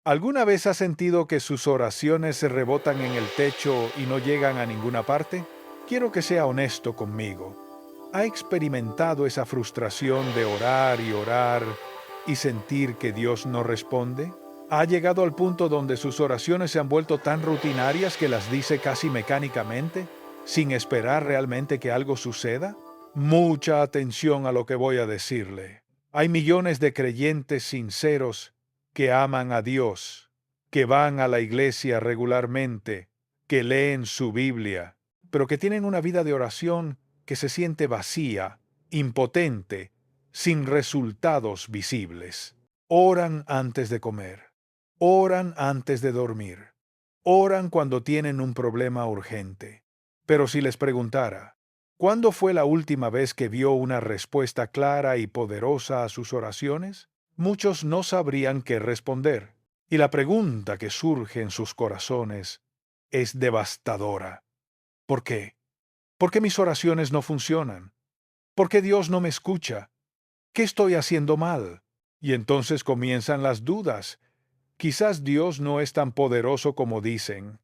¿Alguna vez ha sentido que sus oraciones se rebotan en el techo y no llegan a ninguna parte? Quiero que sea honesto conmigo. ¿Ha experimentado esa frustración de orar y sentir que Dios no responde? ¿Ha llegado al punto donde sus oraciones se han vuelto tan rutinarias que las dice casi mecánicamente, sin esperar realmente que algo suceda? Mucha atención a lo que voy a decirle. Hay millones de creyentes sinceros que aman a Dios, que van a la iglesia regularmente, que leen su Biblia, pero que tienen una vida de oración que se siente vacía, impotente, sin resultados visibles. Oran antes de comer, oran antes de dormir, oran cuando tienen un problema urgente. Pero si les preguntara, ¿cuándo fue la última vez que vio una respuesta clara y poderosa a sus oraciones? Muchos no sabrían qué responder. Y la pregunta que surge en sus corazones es devastadora. ¿Por qué? ¿Por qué mis oraciones no funcionan? ¿Por qué Dios no me escucha? ¿Qué estoy haciendo mal? Y entonces comienzan las dudas. Quizás Dios no es tan poderoso como dicen.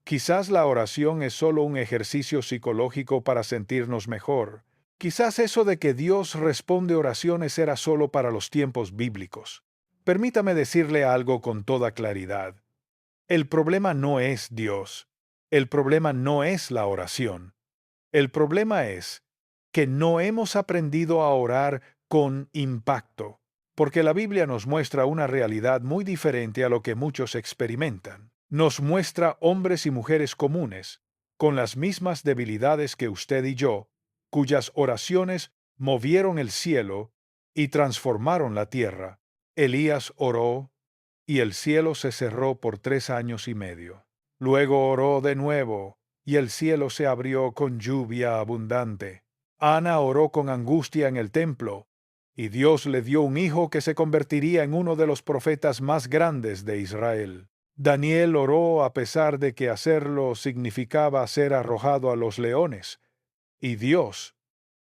Quizás la oración es solo un ejercicio psicológico para sentirnos mejor. Quizás eso de que Dios responde oraciones era solo para los tiempos bíblicos. Permítame decirle algo con toda claridad. El problema no es Dios. El problema no es la oración. El problema es que no hemos aprendido a orar con impacto, porque la Biblia nos muestra una realidad muy diferente a lo que muchos experimentan. Nos muestra hombres y mujeres comunes, con las mismas debilidades que usted y yo, cuyas oraciones movieron el cielo y transformaron la tierra. Elías oró, y el cielo se cerró por 3 años y medio. Luego oró de nuevo, y el cielo se abrió con lluvia abundante. Ana oró con angustia en el templo, y Dios le dio un hijo que se convertiría en uno de los profetas más grandes de Israel. Daniel oró a pesar de que hacerlo significaba ser arrojado a los leones, y Dios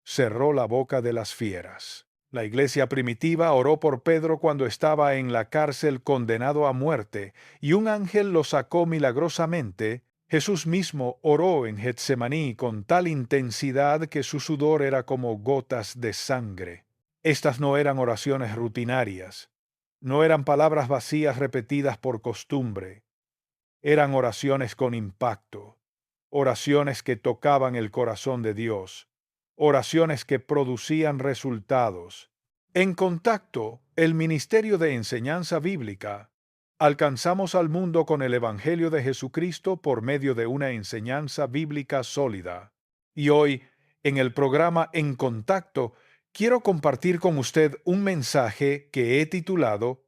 cerró la boca de las fieras. La iglesia primitiva oró por Pedro cuando estaba en la cárcel condenado a muerte, y un ángel lo sacó milagrosamente. Jesús mismo oró en Getsemaní con tal intensidad que su sudor era como gotas de sangre. Estas no eran oraciones rutinarias, no eran palabras vacías repetidas por costumbre, eran oraciones con impacto, oraciones que tocaban el corazón de Dios, oraciones que producían resultados. En Contacto, el Ministerio de Enseñanza Bíblica, alcanzamos al mundo con el Evangelio de Jesucristo por medio de una enseñanza bíblica sólida. Y hoy, en el programa En Contacto, quiero compartir con usted un mensaje que he titulado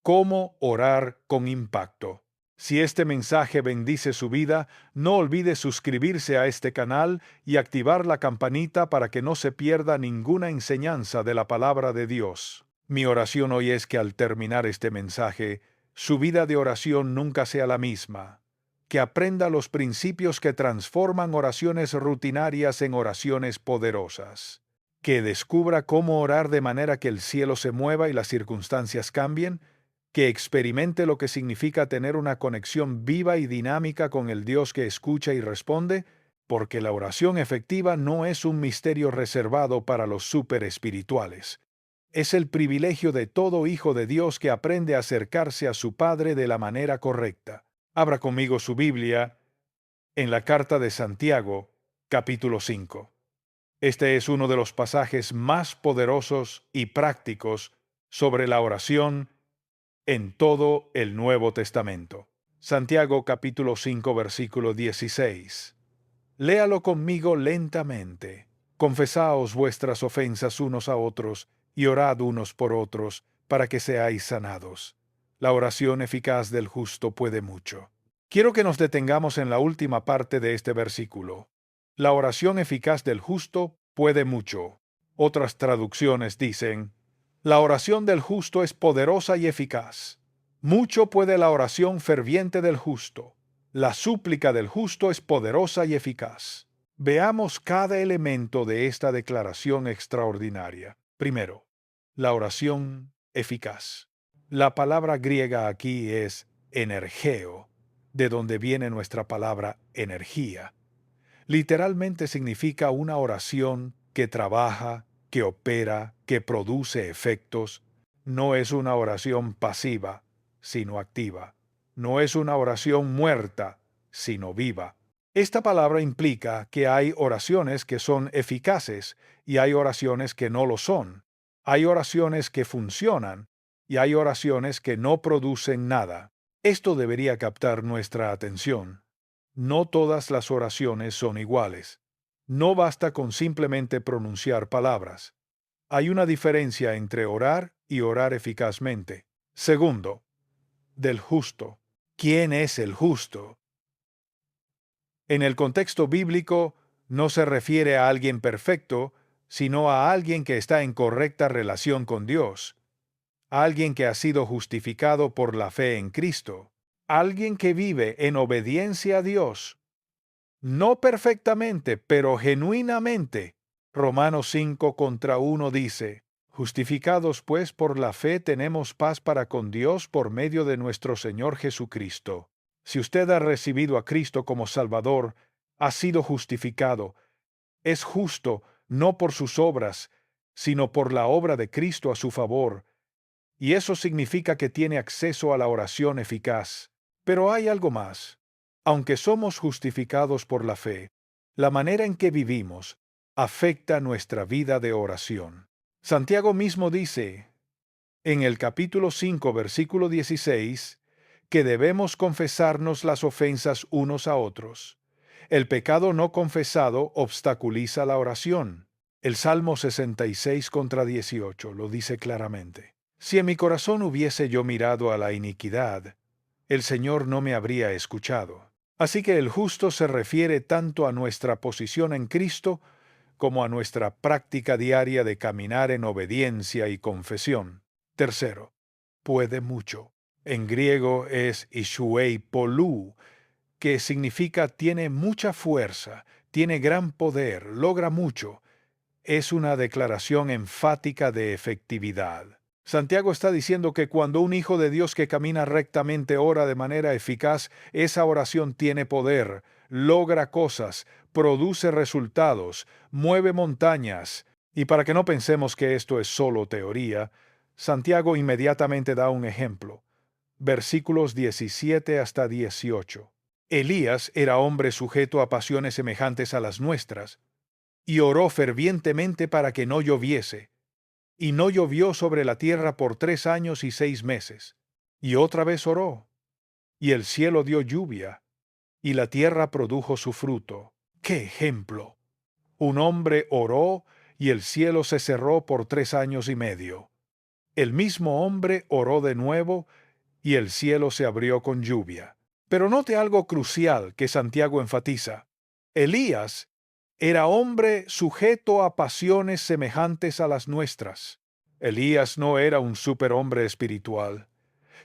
Cómo orar con impacto. Si este mensaje bendice su vida, no olvide suscribirse a este canal y activar la campanita para que no se pierda ninguna enseñanza de la palabra de Dios. Mi oración hoy es que al terminar este mensaje, su vida de oración nunca sea la misma, que aprenda los principios que transforman oraciones rutinarias en oraciones poderosas, que descubra cómo orar de manera que el cielo se mueva y las circunstancias cambien, que experimente lo que significa tener una conexión viva y dinámica con el Dios que escucha y responde, porque la oración efectiva no es un misterio reservado para los superespirituales. Es el privilegio de todo hijo de Dios que aprende a acercarse a su Padre de la manera correcta. Abra conmigo su Biblia en la carta de Santiago, capítulo 5. Este es uno de los pasajes más poderosos y prácticos sobre la oración en todo el Nuevo Testamento. Santiago capítulo 5 versículo 16. Léalo conmigo lentamente. Confesaos vuestras ofensas unos a otros y orad unos por otros para que seáis sanados. La oración eficaz del justo puede mucho. Quiero que nos detengamos en la última parte de este versículo. La oración eficaz del justo puede mucho. Otras traducciones dicen, la oración del justo es poderosa y eficaz. Mucho puede la oración ferviente del justo. La súplica del justo es poderosa y eficaz. Veamos cada elemento de esta declaración extraordinaria. Primero, la oración eficaz. La palabra griega aquí es energeo, de donde viene nuestra palabra energía. Literalmente significa una oración que trabaja, que opera, que produce efectos. No es una oración pasiva, sino activa. No es una oración muerta, sino viva. Esta palabra implica que hay oraciones que son eficaces y hay oraciones que no lo son. Hay oraciones que funcionan y hay oraciones que no producen nada. Esto debería captar nuestra atención. No todas las oraciones son iguales. No basta con simplemente pronunciar palabras. Hay una diferencia entre orar y orar eficazmente. Segundo, del justo. ¿Quién es el justo? En el contexto bíblico, no se refiere a alguien perfecto, sino a alguien que está en correcta relación con Dios, a alguien que ha sido justificado por la fe en Cristo, alguien que vive en obediencia a Dios. No perfectamente, pero genuinamente. Romanos 5:1 dice, justificados pues por la fe tenemos paz para con Dios por medio de nuestro Señor Jesucristo. Si usted ha recibido a Cristo como Salvador, ha sido justificado. Es justo no por sus obras, sino por la obra de Cristo a su favor, y eso significa que tiene acceso a la oración eficaz. Pero hay algo más. Aunque somos justificados por la fe, la manera en que vivimos afecta nuestra vida de oración. Santiago mismo dice, en el capítulo 5, versículo 16, que debemos confesarnos las ofensas unos a otros. El pecado no confesado obstaculiza la oración. El Salmo 66:18 lo dice claramente. Si en mi corazón hubiese yo mirado a la iniquidad, el Señor no me habría escuchado. Así que el justo se refiere tanto a nuestra posición en Cristo como a nuestra práctica diaria de caminar en obediencia y confesión. Tercero, puede mucho. En griego es ishuei polú, que significa tiene mucha fuerza, tiene gran poder, logra mucho. Es una declaración enfática de efectividad. Santiago está diciendo que cuando un hijo de Dios que camina rectamente ora de manera eficaz, esa oración tiene poder, logra cosas, produce resultados, mueve montañas. Y para que no pensemos que esto es solo teoría, Santiago inmediatamente da un ejemplo. Versículos 17 hasta 18. Elías era hombre sujeto a pasiones semejantes a las nuestras, y oró fervientemente para que no lloviese. Y no llovió sobre la tierra por 3 años y 6 meses. Y otra vez oró, y el cielo dio lluvia, y la tierra produjo su fruto. ¡Qué ejemplo! Un hombre oró, y el cielo se cerró por 3 años y medio. El mismo hombre oró de nuevo, y el cielo se abrió con lluvia. Pero note algo crucial que Santiago enfatiza. Elías era hombre sujeto a pasiones semejantes a las nuestras. Elías no era un superhombre espiritual.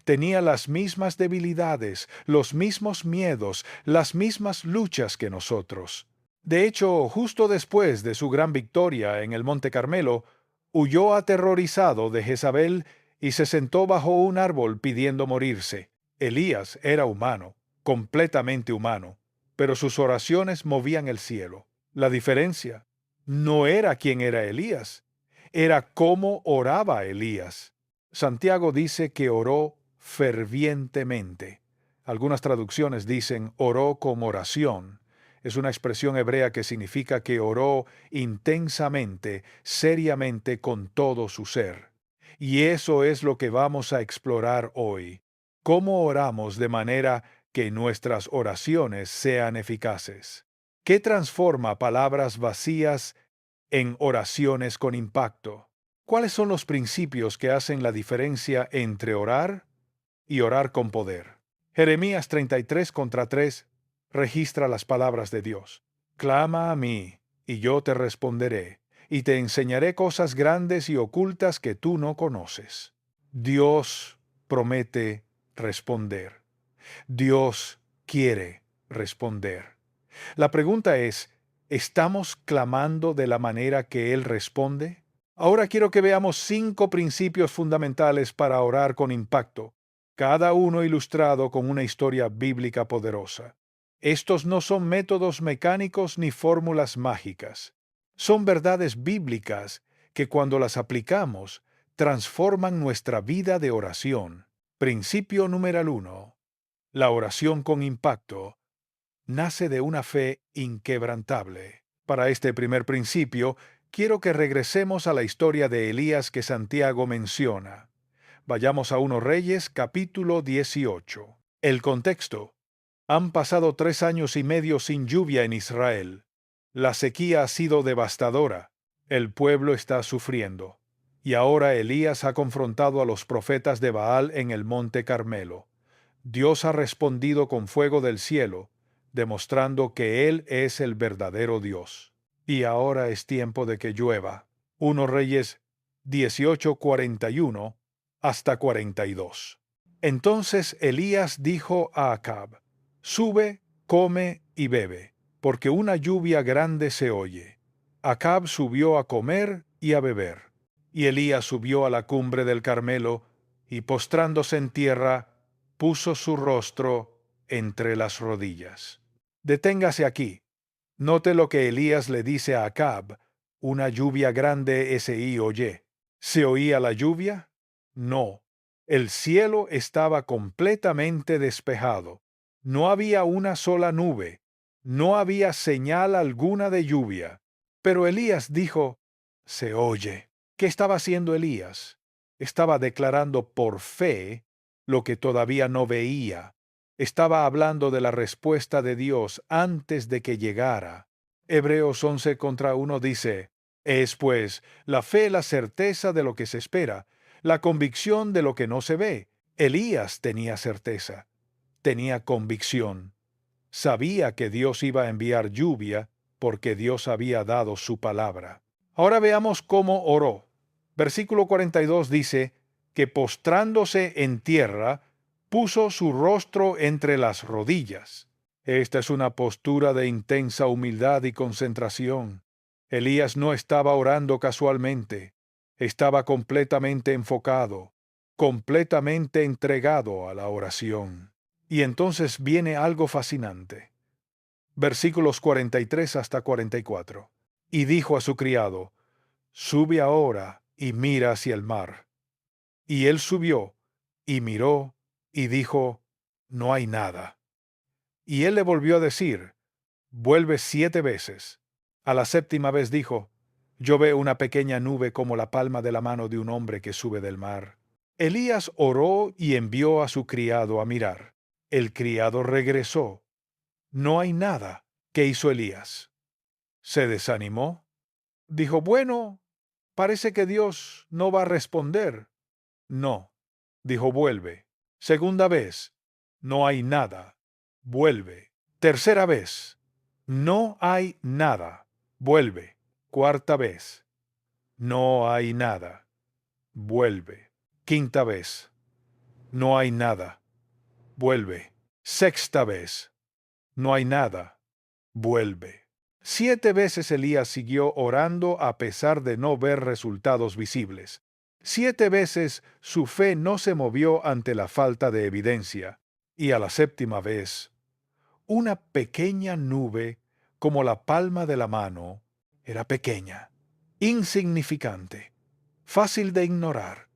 Tenía las mismas debilidades, los mismos miedos, las mismas luchas que nosotros. De hecho, justo después de su gran victoria en el Monte Carmelo, huyó aterrorizado de Jezabel y se sentó bajo un árbol pidiendo morirse. Elías era humano, completamente humano, pero sus oraciones movían el cielo. La diferencia no era quién era Elías, era cómo oraba Elías. Santiago dice que oró fervientemente. Algunas traducciones dicen oró con oración. Es una expresión hebrea que significa que oró intensamente, seriamente, con todo su ser. Y eso es lo que vamos a explorar hoy. ¿Cómo oramos de manera que nuestras oraciones sean eficaces? ¿Qué transforma palabras vacías en oraciones con impacto? ¿Cuáles son los principios que hacen la diferencia entre orar y orar con poder? Jeremías 33:3 registra las palabras de Dios. Clama a mí, y yo te responderé, y te enseñaré cosas grandes y ocultas que tú no conoces. Dios promete responder. Dios quiere responder. La pregunta es, ¿estamos clamando de la manera que Él responde? Ahora quiero que veamos 5 principios fundamentales para orar con impacto, cada uno ilustrado con una historia bíblica poderosa. Estos no son métodos mecánicos ni fórmulas mágicas. Son verdades bíblicas que cuando las aplicamos transforman nuestra vida de oración. Principio número 1. La oración con impacto nace de una fe inquebrantable. Para este primer principio, quiero que regresemos a la historia de Elías que Santiago menciona. Vayamos a 1 Reyes, capítulo 18. El contexto. Han pasado 3 años y medio sin lluvia en Israel. La sequía ha sido devastadora. El pueblo está sufriendo. Y ahora Elías ha confrontado a los profetas de Baal en el monte Carmelo. Dios ha respondido con fuego del cielo, demostrando que Él es el verdadero Dios. Y ahora es tiempo de que llueva. 1 Reyes 18:41 hasta 42. Entonces Elías dijo a Acab: Sube, come y bebe, porque una lluvia grande se oye. Acab subió a comer y a beber. Y Elías subió a la cumbre del Carmelo, y postrándose en tierra, puso su rostro entre las rodillas. Deténgase aquí. Note lo que Elías le dice a Acab: una lluvia grande se oye. ¿Se oía la lluvia? No. El cielo estaba completamente despejado. No había una sola nube. No había señal alguna de lluvia. Pero Elías dijo: se oye. ¿Qué estaba haciendo Elías? Estaba declarando por fe lo que todavía no veía. Estaba hablando de la respuesta de Dios antes de que llegara. Hebreos 11:1 dice: es pues la fe la certeza de lo que se espera, la convicción de lo que no se ve. Elías tenía certeza, tenía convicción. Sabía que Dios iba a enviar lluvia porque Dios había dado su palabra. Ahora veamos cómo oró. Versículo 42 dice que postrándose en tierra, puso su rostro entre las rodillas. Esta es una postura de intensa humildad y concentración. Elías no estaba orando casualmente, estaba completamente enfocado, completamente entregado a la oración. Y entonces viene algo fascinante. Versículos 43 hasta 44. Y dijo a su criado: Sube ahora y mira hacia el mar. Y él subió, y miró, y dijo: No hay nada. Y él le volvió a decir: Vuelve 7 veces. A la séptima vez dijo: Yo veo una pequeña nube como la palma de la mano de un hombre que sube del mar. Elías oró y envió a su criado a mirar. El criado regresó. No hay nada. ¿Qué hizo Elías? ¿Se desanimó? Dijo: Bueno, parece que Dios no va a responder. No. Dijo: Vuelve. Segunda vez: No hay nada. Vuelve. Tercera vez: No hay nada. Vuelve. Cuarta vez: No hay nada. Vuelve. Quinta vez: No hay nada. Vuelve. Sexta vez: No hay nada. Vuelve. 7 veces Elías siguió orando a pesar de no ver resultados visibles. 7 veces su fe no se movió ante la falta de evidencia. Y a la séptima vez, una pequeña nube, como la palma de la mano, era pequeña, insignificante, fácil de ignorar.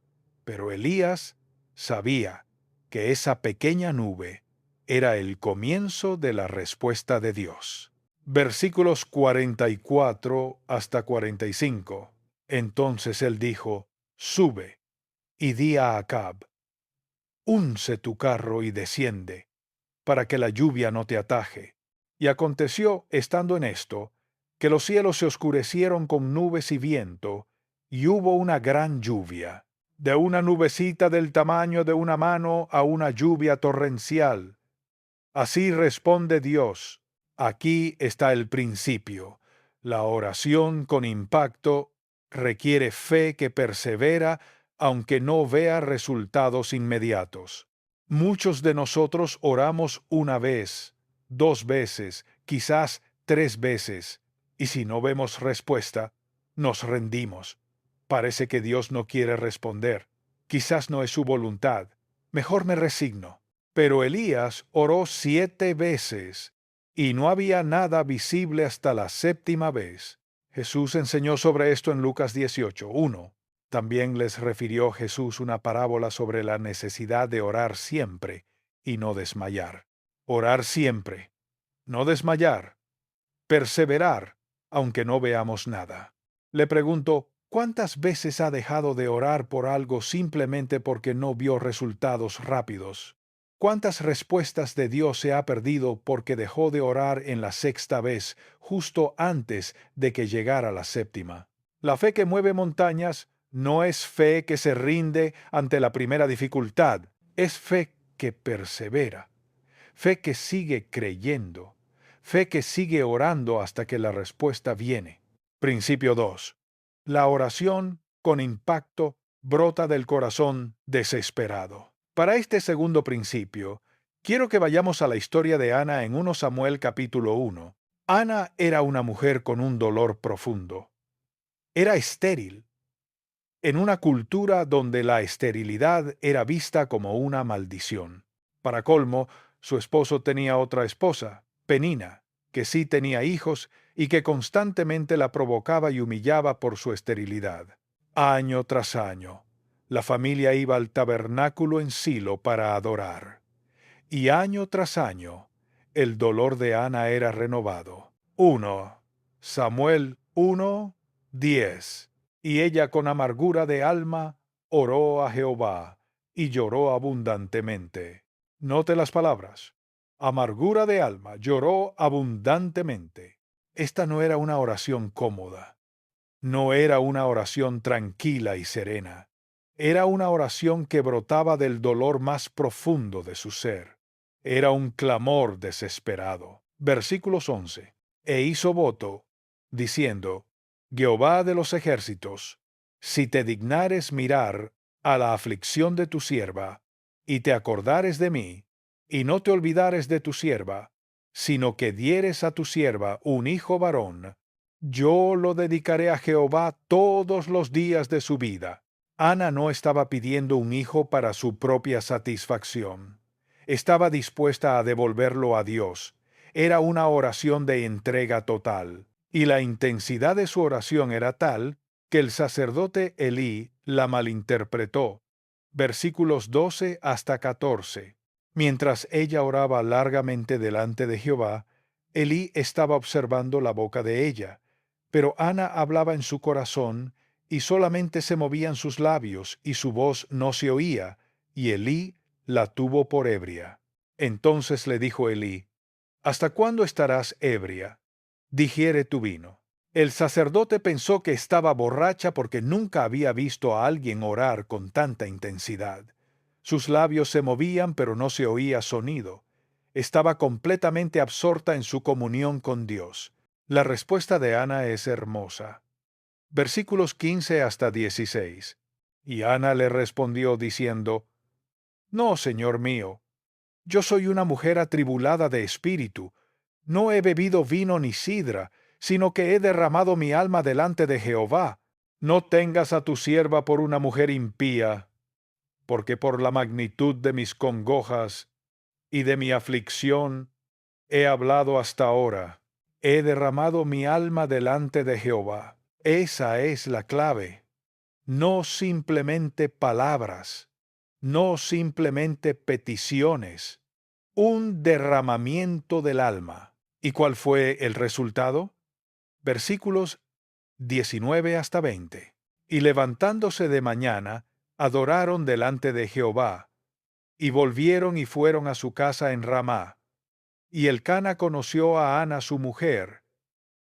Pero Elías sabía que esa pequeña nube era el comienzo de la respuesta de Dios. Versículos 44 hasta 45. Entonces él dijo: Sube, y di a Acab: Unce tu carro y desciende, para que la lluvia no te ataje. Y aconteció, estando en esto, que los cielos se oscurecieron con nubes y viento, y hubo una gran lluvia, de una nubecita del tamaño de una mano a una lluvia torrencial. Así responde Dios. Aquí está el principio. La oración con impacto requiere fe que persevera aunque no vea resultados inmediatos. Muchos de nosotros oramos una vez, 2 veces, quizás 3 veces, y si no vemos respuesta, nos rendimos. Parece que Dios no quiere responder. Quizás no es su voluntad. Mejor me resigno. Pero Elías oró 7 veces, y no había nada visible hasta la séptima vez. Jesús enseñó sobre esto en Lucas 18:1. También les refirió Jesús una parábola sobre la necesidad de orar siempre y no desmayar. Orar siempre, no desmayar, perseverar, aunque no veamos nada. Le pregunto, ¿cuántas veces ha dejado de orar por algo simplemente porque no vio resultados rápidos? ¿Cuántas respuestas de Dios se ha perdido porque dejó de orar en la sexta vez, justo antes de que llegara la séptima? La fe que mueve montañas no es fe que se rinde ante la primera dificultad, es fe que persevera, fe que sigue creyendo, fe que sigue orando hasta que la respuesta viene. Principio 2. La oración con impacto brota del corazón desesperado. Para este segundo principio, quiero que vayamos a la historia de Ana en 1 Samuel capítulo 1. Ana era una mujer con un dolor profundo. Era estéril, en una cultura donde la esterilidad era vista como una maldición. Para colmo, su esposo tenía otra esposa, Penina, que sí tenía hijos y que constantemente la provocaba y humillaba por su esterilidad. Año tras año, la familia iba al tabernáculo en Silo para adorar. Y año tras año, el dolor de Ana era renovado. 1 Samuel 1:10. Y ella con amargura de alma oró a Jehová y lloró abundantemente. Note las palabras. Amargura de alma, lloró abundantemente. Esta no era una oración cómoda. No era una oración tranquila y serena. Era una oración que brotaba del dolor más profundo de su ser. Era un clamor desesperado. Versículos 11. E hizo voto, diciendo, Jehová de los ejércitos, si te dignares mirar a la aflicción de tu sierva, y te acordares de mí, y no te olvidares de tu sierva, sino que dieres a tu sierva un hijo varón, yo lo dedicaré a Jehová todos los días de su vida. Ana no estaba pidiendo un hijo para su propia satisfacción. Estaba dispuesta a devolverlo a Dios. Era una oración de entrega total. Y la intensidad de su oración era tal que el sacerdote Elí la malinterpretó. Versículos 12 hasta 14. Mientras ella oraba largamente delante de Jehová, Elí estaba observando la boca de ella. Pero Ana hablaba en su corazón, y solamente se movían sus labios, y su voz no se oía, y Elí la tuvo por ebria. Entonces le dijo Elí, ¿hasta cuándo estarás ebria? Digiere tu vino. El sacerdote pensó que estaba borracha porque nunca había visto a alguien orar con tanta intensidad. Sus labios se movían, pero no se oía sonido. Estaba completamente absorta en su comunión con Dios. La respuesta de Ana es hermosa. Versículos 15 hasta 16. Y Ana le respondió diciendo, No, Señor mío, yo soy una mujer atribulada de espíritu. No he bebido vino ni sidra, sino que he derramado mi alma delante de Jehová. No tengas a tu sierva por una mujer impía, porque por la magnitud de mis congojas y de mi aflicción he hablado hasta ahora. He derramado mi alma delante de Jehová. Esa es la clave. No simplemente palabras, no simplemente peticiones, un derramamiento del alma. ¿Y cuál fue el resultado? Versículos 19 hasta 20. Y levantándose de mañana, adoraron delante de Jehová, y volvieron y fueron a su casa en Ramá. Y Elcana conoció a Ana su mujer,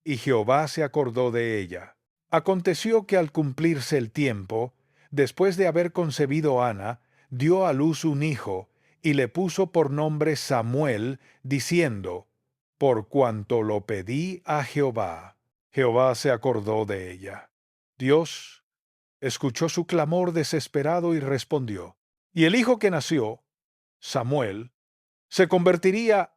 y Jehová se acordó de ella. Aconteció que al cumplirse el tiempo, después de haber concebido Ana, dio a luz un hijo, y le puso por nombre Samuel, diciendo, Por cuanto lo pedí a Jehová. Jehová se acordó de ella. Dios escuchó su clamor desesperado y respondió. Y el hijo que nació, Samuel, se convertiría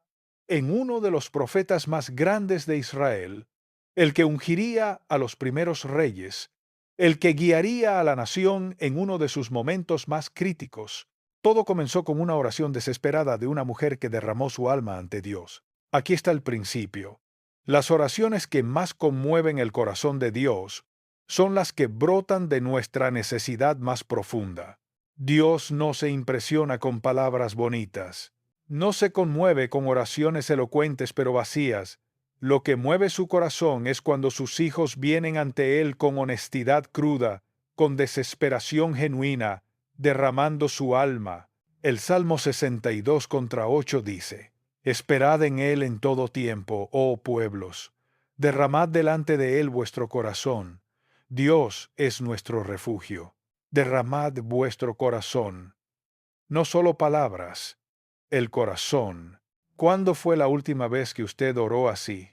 en uno de los profetas más grandes de Israel, el que ungiría a los primeros reyes, el que guiaría a la nación en uno de sus momentos más críticos. Todo comenzó con una oración desesperada de una mujer que derramó su alma ante Dios. Aquí está el principio. Las oraciones que más conmueven el corazón de Dios son las que brotan de nuestra necesidad más profunda. Dios no se impresiona con palabras bonitas. No se conmueve con oraciones elocuentes pero vacías. Lo que mueve su corazón es cuando sus hijos vienen ante Él con honestidad cruda, con desesperación genuina, derramando su alma. El Salmo 62:8 dice: Esperad en Él en todo tiempo, oh pueblos. Derramad delante de Él vuestro corazón. Dios es nuestro refugio. Derramad vuestro corazón. No solo palabras, el corazón. ¿Cuándo fue la última vez que usted oró así?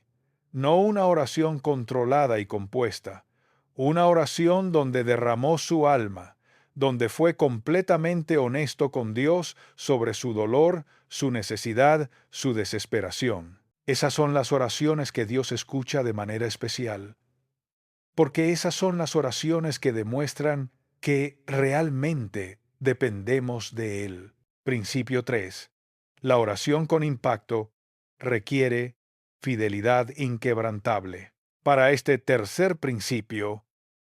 No una oración controlada y compuesta, una oración donde derramó su alma, donde fue completamente honesto con Dios sobre su dolor, su necesidad, su desesperación. Esas son las oraciones que Dios escucha de manera especial, porque esas son las oraciones que demuestran que realmente dependemos de Él. Principio 3. La oración con impacto requiere fidelidad inquebrantable. Para este tercer principio,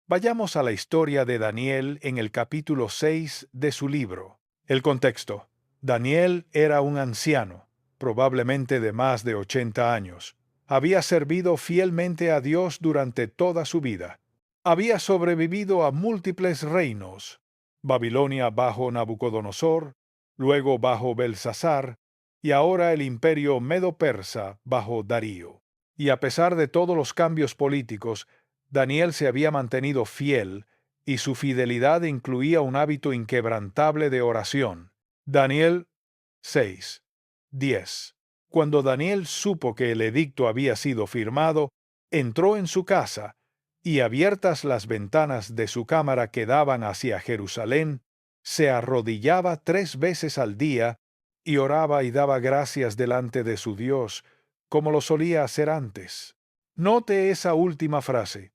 vayamos a la historia de Daniel en el capítulo 6 de su libro. El contexto. Daniel era un anciano, probablemente de más de 80 años. Había servido fielmente a Dios durante toda su vida. Había sobrevivido a múltiples reinos: Babilonia bajo Nabucodonosor, luego bajo Belsasar, y ahora el imperio medo-persa bajo Darío. Y a pesar de todos los cambios políticos, Daniel se había mantenido fiel, y su fidelidad incluía un hábito inquebrantable de oración. Daniel 6:10. Cuando Daniel supo que el edicto había sido firmado, entró en su casa, y abiertas las ventanas de su cámara que daban hacia Jerusalén, se arrodillaba 3 veces al día y oraba y daba gracias delante de su Dios, como lo solía hacer antes. Note esa última frase: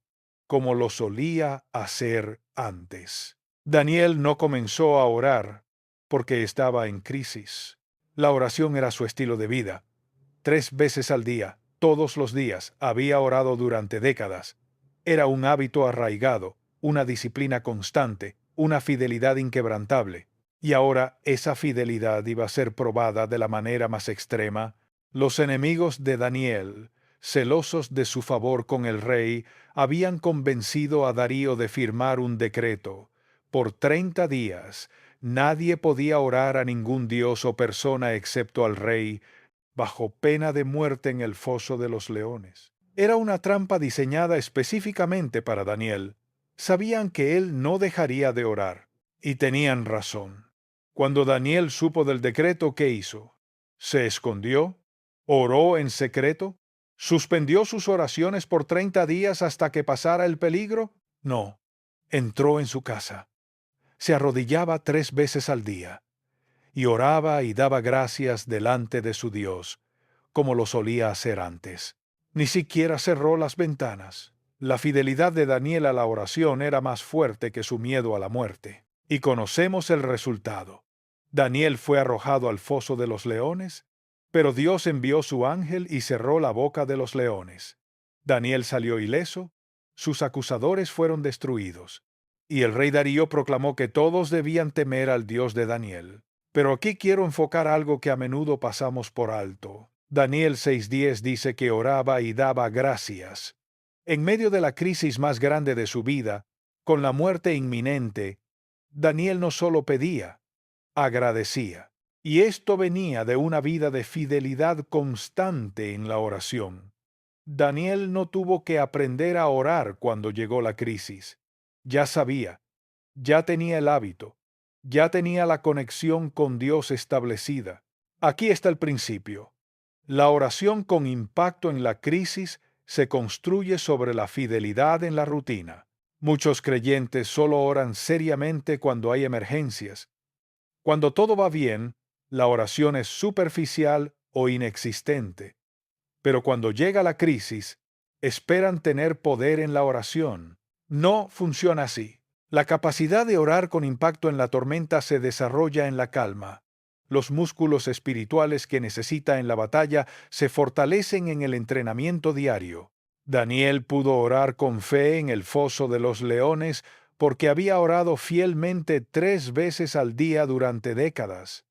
como lo solía hacer antes. Daniel no comenzó a orar porque estaba en crisis. La oración era su estilo de vida. 3 veces al día, todos los días, había orado durante décadas. Era un hábito arraigado, una disciplina constante, una fidelidad inquebrantable. Y ahora esa fidelidad iba a ser probada de la manera más extrema. Los enemigos de Daniel, celosos de su favor con el rey, habían convencido a Darío de firmar un decreto. Por 30 días, nadie podía orar a ningún dios o persona excepto al rey, bajo pena de muerte en el foso de los leones. Era una trampa diseñada específicamente para Daniel. Sabían que él no dejaría de orar, y tenían razón. Cuando Daniel supo del decreto, ¿qué hizo? ¿Se escondió? ¿Oró en secreto? ¿Suspendió sus oraciones por 30 días hasta que pasara el peligro? No. Entró en su casa. Se arrodillaba 3 veces al día y oraba y daba gracias delante de su Dios, como lo solía hacer antes. Ni siquiera cerró las ventanas. La fidelidad de Daniel a la oración era más fuerte que su miedo a la muerte. Y conocemos el resultado. Daniel fue arrojado al foso de los leones, pero Dios envió su ángel y cerró la boca de los leones. Daniel salió ileso, sus acusadores fueron destruidos, y el rey Darío proclamó que todos debían temer al Dios de Daniel. Pero aquí quiero enfocar algo que a menudo pasamos por alto. Daniel 6:10 dice que oraba y daba gracias. En medio de la crisis más grande de su vida, con la muerte inminente, Daniel no solo pedía, agradecía. Y esto venía de una vida de fidelidad constante en la oración. Daniel no tuvo que aprender a orar cuando llegó la crisis. Ya sabía, ya tenía el hábito, ya tenía la conexión con Dios establecida. Aquí está el principio. La oración con impacto en la crisis se construye sobre la fidelidad en la rutina. Muchos creyentes solo oran seriamente cuando hay emergencias. Cuando todo va bien, la oración es superficial o inexistente. Pero cuando llega la crisis, esperan tener poder en la oración. No funciona así. La capacidad de orar con impacto en la tormenta se desarrolla en la calma. Los músculos espirituales que necesita en la batalla se fortalecen en el entrenamiento diario. Daniel pudo orar con fe en el foso de los leones porque había orado fielmente 3 veces al día durante décadas.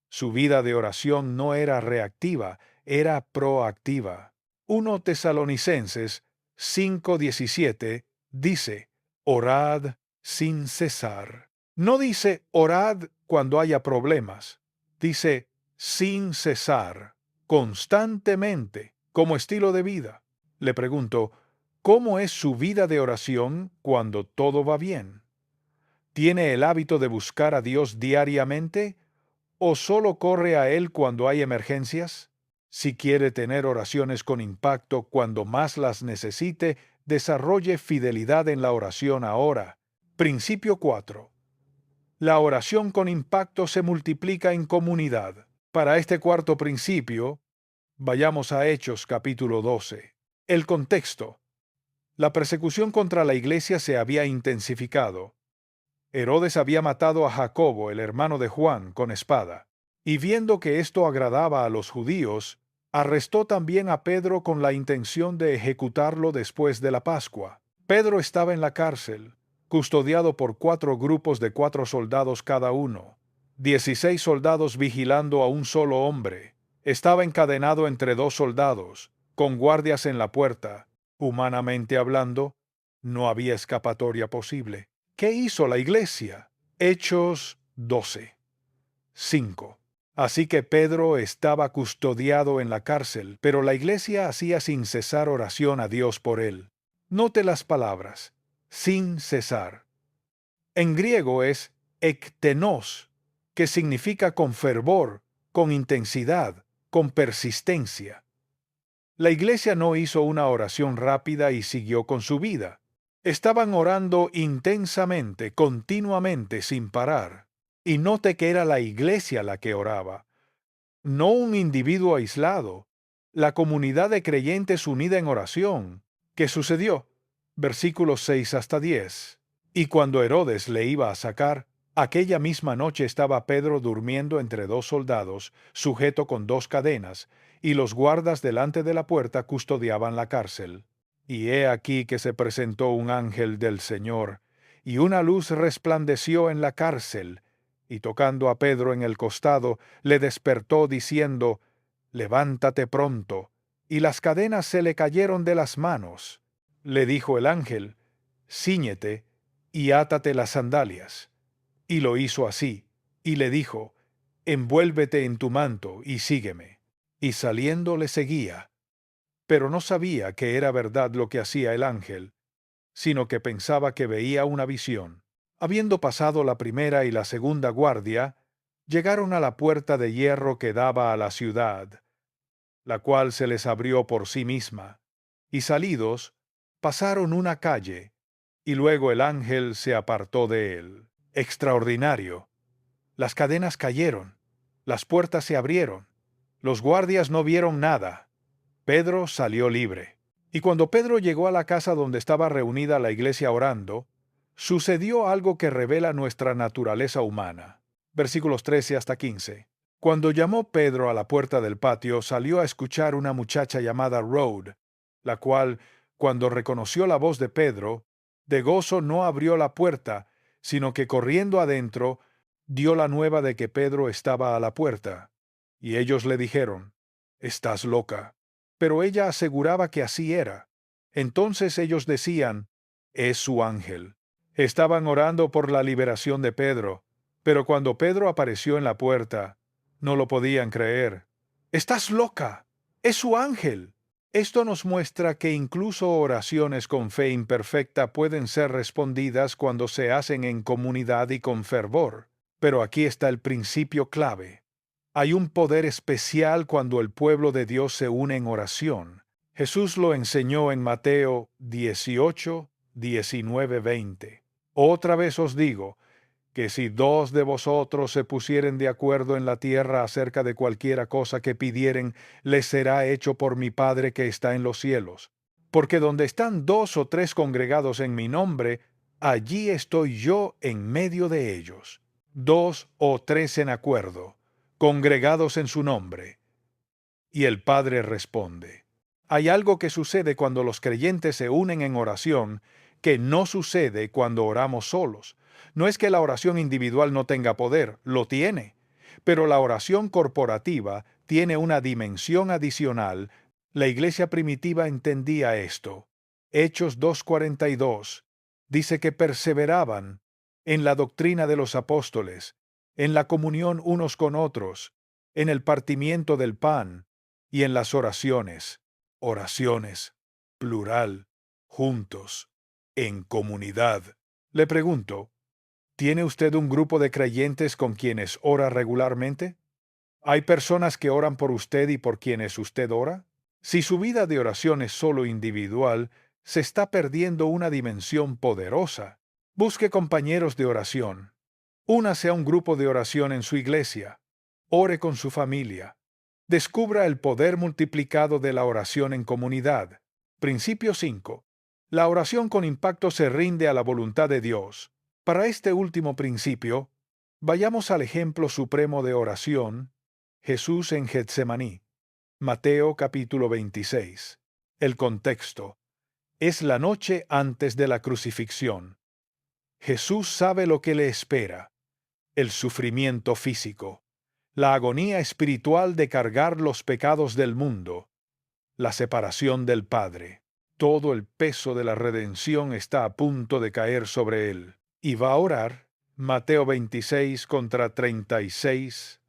Su vida de oración no era reactiva, era proactiva. 1 Tesalonicenses 5:17 dice, orad sin cesar. No dice orad cuando haya problemas, dice sin cesar, constantemente, como estilo de vida. Le pregunto, ¿cómo es su vida de oración cuando todo va bien? ¿Tiene el hábito de buscar a Dios diariamente o solo corre a Él cuando hay emergencias? Si quiere tener oraciones con impacto cuando más las necesite, desarrolle fidelidad en la oración ahora. Principio 4. La oración con impacto se multiplica en comunidad. Para este cuarto principio, vayamos a Hechos capítulo 12. El contexto. La persecución contra la iglesia se había intensificado. Herodes había matado a Jacobo, el hermano de Juan, con espada, y viendo que esto agradaba a los judíos, arrestó también a Pedro con la intención de ejecutarlo después de la Pascua. Pedro estaba en la cárcel, custodiado por 4 grupos de 4 soldados cada uno, 16 soldados vigilando a un solo hombre. Estaba encadenado entre 2 soldados, con guardias en la puerta. Humanamente hablando, no había escapatoria posible. ¿Qué hizo la iglesia? Hechos 12:5. Así que Pedro estaba custodiado en la cárcel, pero la iglesia hacía sin cesar oración a Dios por él. Note las palabras, sin cesar. En griego es ektenos, que significa con fervor, con intensidad, con persistencia. La iglesia no hizo una oración rápida y siguió con su vida. Estaban orando intensamente, continuamente, sin parar. Y note que era la iglesia la que oraba, no un individuo aislado, la comunidad de creyentes unida en oración. ¿Qué sucedió? Versículos 6 hasta 10. Y cuando Herodes le iba a sacar, aquella misma noche estaba Pedro durmiendo entre 2 soldados, sujeto con 2 cadenas, y los guardas delante de la puerta custodiaban la cárcel. Y he aquí que se presentó un ángel del Señor, y una luz resplandeció en la cárcel, y tocando a Pedro en el costado, le despertó diciendo, levántate pronto. Y las cadenas se le cayeron de las manos. Le dijo el ángel, cíñete y átate las sandalias. Y lo hizo así, y le dijo, envuélvete en tu manto y sígueme. Y saliendo le seguía. Pero no sabía que era verdad lo que hacía el ángel, sino que pensaba que veía una visión. Habiendo pasado la primera y la segunda guardia, llegaron a la puerta de hierro que daba a la ciudad, la cual se les abrió por sí misma, y salidos, pasaron una calle, y luego el ángel se apartó de él. Extraordinario. Las cadenas cayeron, las puertas se abrieron, los guardias no vieron nada. Pedro salió libre. Y cuando Pedro llegó a la casa donde estaba reunida la iglesia orando, sucedió algo que revela nuestra naturaleza humana. Versículos 13 hasta 15. Cuando llamó Pedro a la puerta del patio, salió a escuchar una muchacha llamada Rhode, la cual, cuando reconoció la voz de Pedro, de gozo no abrió la puerta, sino que corriendo adentro, dio la nueva de que Pedro estaba a la puerta. Y ellos le dijeron, «Estás loca». Pero ella aseguraba que así era. Entonces ellos decían, «Es su ángel». Estaban orando por la liberación de Pedro, pero cuando Pedro apareció en la puerta, no lo podían creer. «¡Estás loca! ¡Es su ángel!». Esto nos muestra que incluso oraciones con fe imperfecta pueden ser respondidas cuando se hacen en comunidad y con fervor. Pero aquí está el principio clave. Hay un poder especial cuando el pueblo de Dios se une en oración. Jesús lo enseñó en Mateo 18, 19, 20. Otra vez os digo, que si 2 de vosotros se pusieren de acuerdo en la tierra acerca de cualquiera cosa que pidieren, les será hecho por mi Padre que está en los cielos. Porque donde están 2 o 3 congregados en mi nombre, allí estoy yo en medio de ellos. 2 o 3 en acuerdo, congregados en su nombre. Y el Padre responde. Hay algo que sucede cuando los creyentes se unen en oración que no sucede cuando oramos solos. No es que la oración individual no tenga poder, lo tiene, pero la oración corporativa tiene una dimensión adicional. La iglesia primitiva entendía esto. Hechos 2:42 dice que perseveraban en la doctrina de los apóstoles, en la comunión unos con otros, en el partimiento del pan y en las oraciones. Oraciones, plural, juntos, en comunidad. Le pregunto, ¿tiene usted un grupo de creyentes con quienes ora regularmente? ¿Hay personas que oran por usted y por quienes usted ora? Si su vida de oración es solo individual, se está perdiendo una dimensión poderosa. Busque compañeros de oración. Únase a un grupo de oración en su iglesia. Ore con su familia. Descubra el poder multiplicado de la oración en comunidad. Principio 5. La oración con impacto se rinde a la voluntad de Dios. Para este último principio, vayamos al ejemplo supremo de oración, Jesús en Getsemaní. Mateo capítulo 26. El contexto. Es la noche antes de la crucifixión. Jesús sabe lo que le espera: el sufrimiento físico, la agonía espiritual de cargar los pecados del mundo, la separación del Padre. Todo el peso de la redención está a punto de caer sobre él. Y va a orar, Mateo 26 contra 36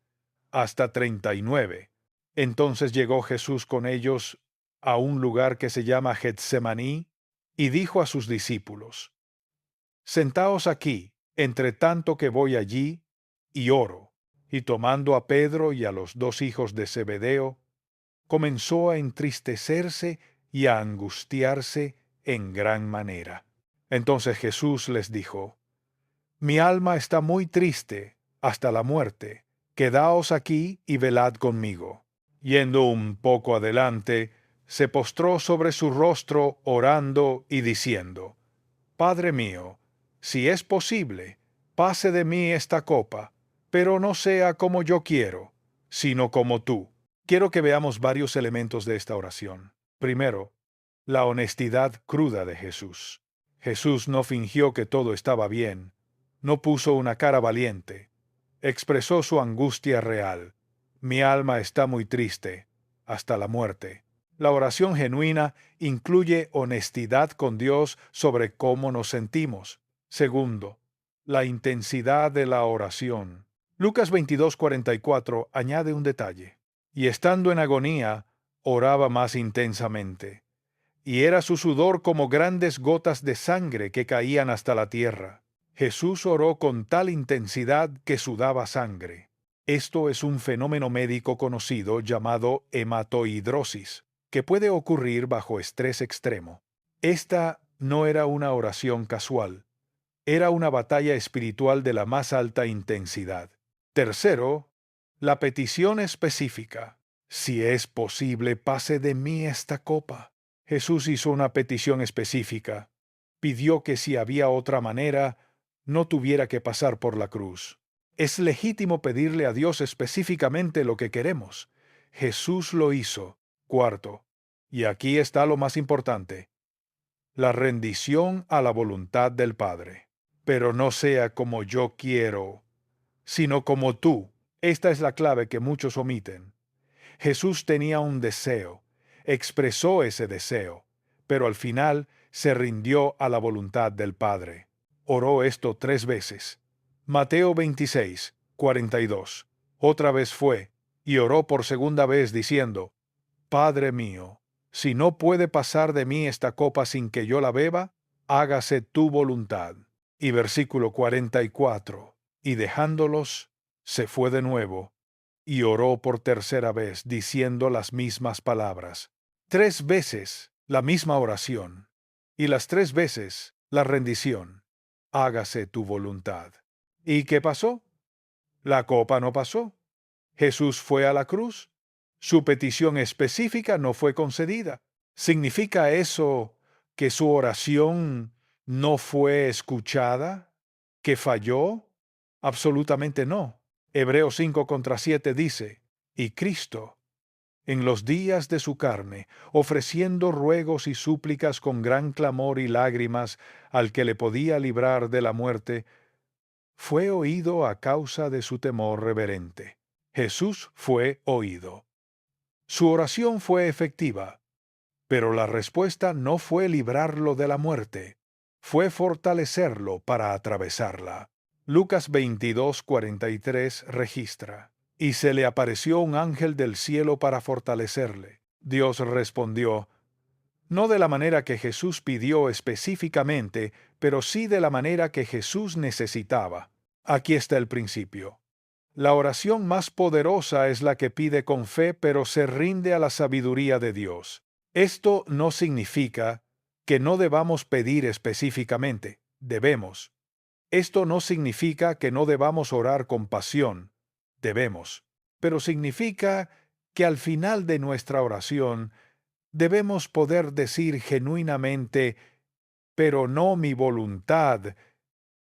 hasta 39. Entonces llegó Jesús con ellos a un lugar que se llama Getsemaní, y dijo a sus discípulos: Sentaos aquí, entre tanto que voy allí, y oro. Y tomando a Pedro y a los 2 hijos de Zebedeo, comenzó a entristecerse y a angustiarse en gran manera. Entonces Jesús les dijo: Mi alma está muy triste hasta la muerte. Quedaos aquí y velad conmigo. Yendo un poco adelante, se postró sobre su rostro orando y diciendo: Padre mío, si es posible, pase de mí esta copa, pero no sea como yo quiero, sino como tú. Quiero que veamos varios elementos de esta oración. Primero, la honestidad cruda de Jesús. Jesús no fingió que todo estaba bien, no puso una cara valiente, expresó su angustia real. Mi alma está muy triste, hasta la muerte. La oración genuina incluye honestidad con Dios sobre cómo nos sentimos. Segundo, la intensidad de la oración. Lucas 22:44 añade un detalle. Y estando en agonía, oraba más intensamente. Y era su sudor como grandes gotas de sangre que caían hasta la tierra. Jesús oró con tal intensidad que sudaba sangre. Esto es un fenómeno médico conocido llamado hematohidrosis, que puede ocurrir bajo estrés extremo. Esta no era una oración casual, era una batalla espiritual de la más alta intensidad. Tercero, la petición específica. Si es posible, pase de mí esta copa. Jesús hizo una petición específica. Pidió que si había otra manera, no tuviera que pasar por la cruz. Es legítimo pedirle a Dios específicamente lo que queremos. Jesús lo hizo. Cuarto, y aquí está lo más importante: la rendición a la voluntad del Padre. Pero no sea como yo quiero, sino como tú. Esta es la clave que muchos omiten. Jesús tenía un deseo, expresó ese deseo, pero al final se rindió a la voluntad del Padre. Oró esto 3 veces. Mateo 26:42. Otra vez fue, y oró por segunda vez diciendo: Padre mío, si no puede pasar de mí esta copa sin que yo la beba, hágase tu voluntad. Y versículo 44. Y dejándolos, se fue de nuevo, y oró por tercera vez, diciendo las mismas palabras. 3 veces la misma oración, y las 3 veces la rendición. Hágase tu voluntad. ¿Y qué pasó? La copa no pasó. Jesús fue a la cruz. Su petición específica no fue concedida. ¿Significa eso que su oración no fue escuchada? ¿Que falló? Absolutamente no. Hebreos 5:7 dice, y Cristo, en los días de su carne, ofreciendo ruegos y súplicas con gran clamor y lágrimas al que le podía librar de la muerte, fue oído a causa de su temor reverente. Jesús fue oído. Su oración fue efectiva, pero la respuesta no fue librarlo de la muerte, fue fortalecerlo para atravesarla. Lucas 22:43 registra, y se le apareció un ángel del cielo para fortalecerle. Dios respondió, no de la manera que Jesús pidió específicamente, pero sí de la manera que Jesús necesitaba. Aquí está el principio. La oración más poderosa es la que pide con fe, pero se rinde a la sabiduría de Dios. Esto no significa que no debamos pedir específicamente. Debemos. Esto no significa que no debamos orar con pasión. Debemos. Pero significa que al final de nuestra oración debemos poder decir genuinamente, pero no mi voluntad,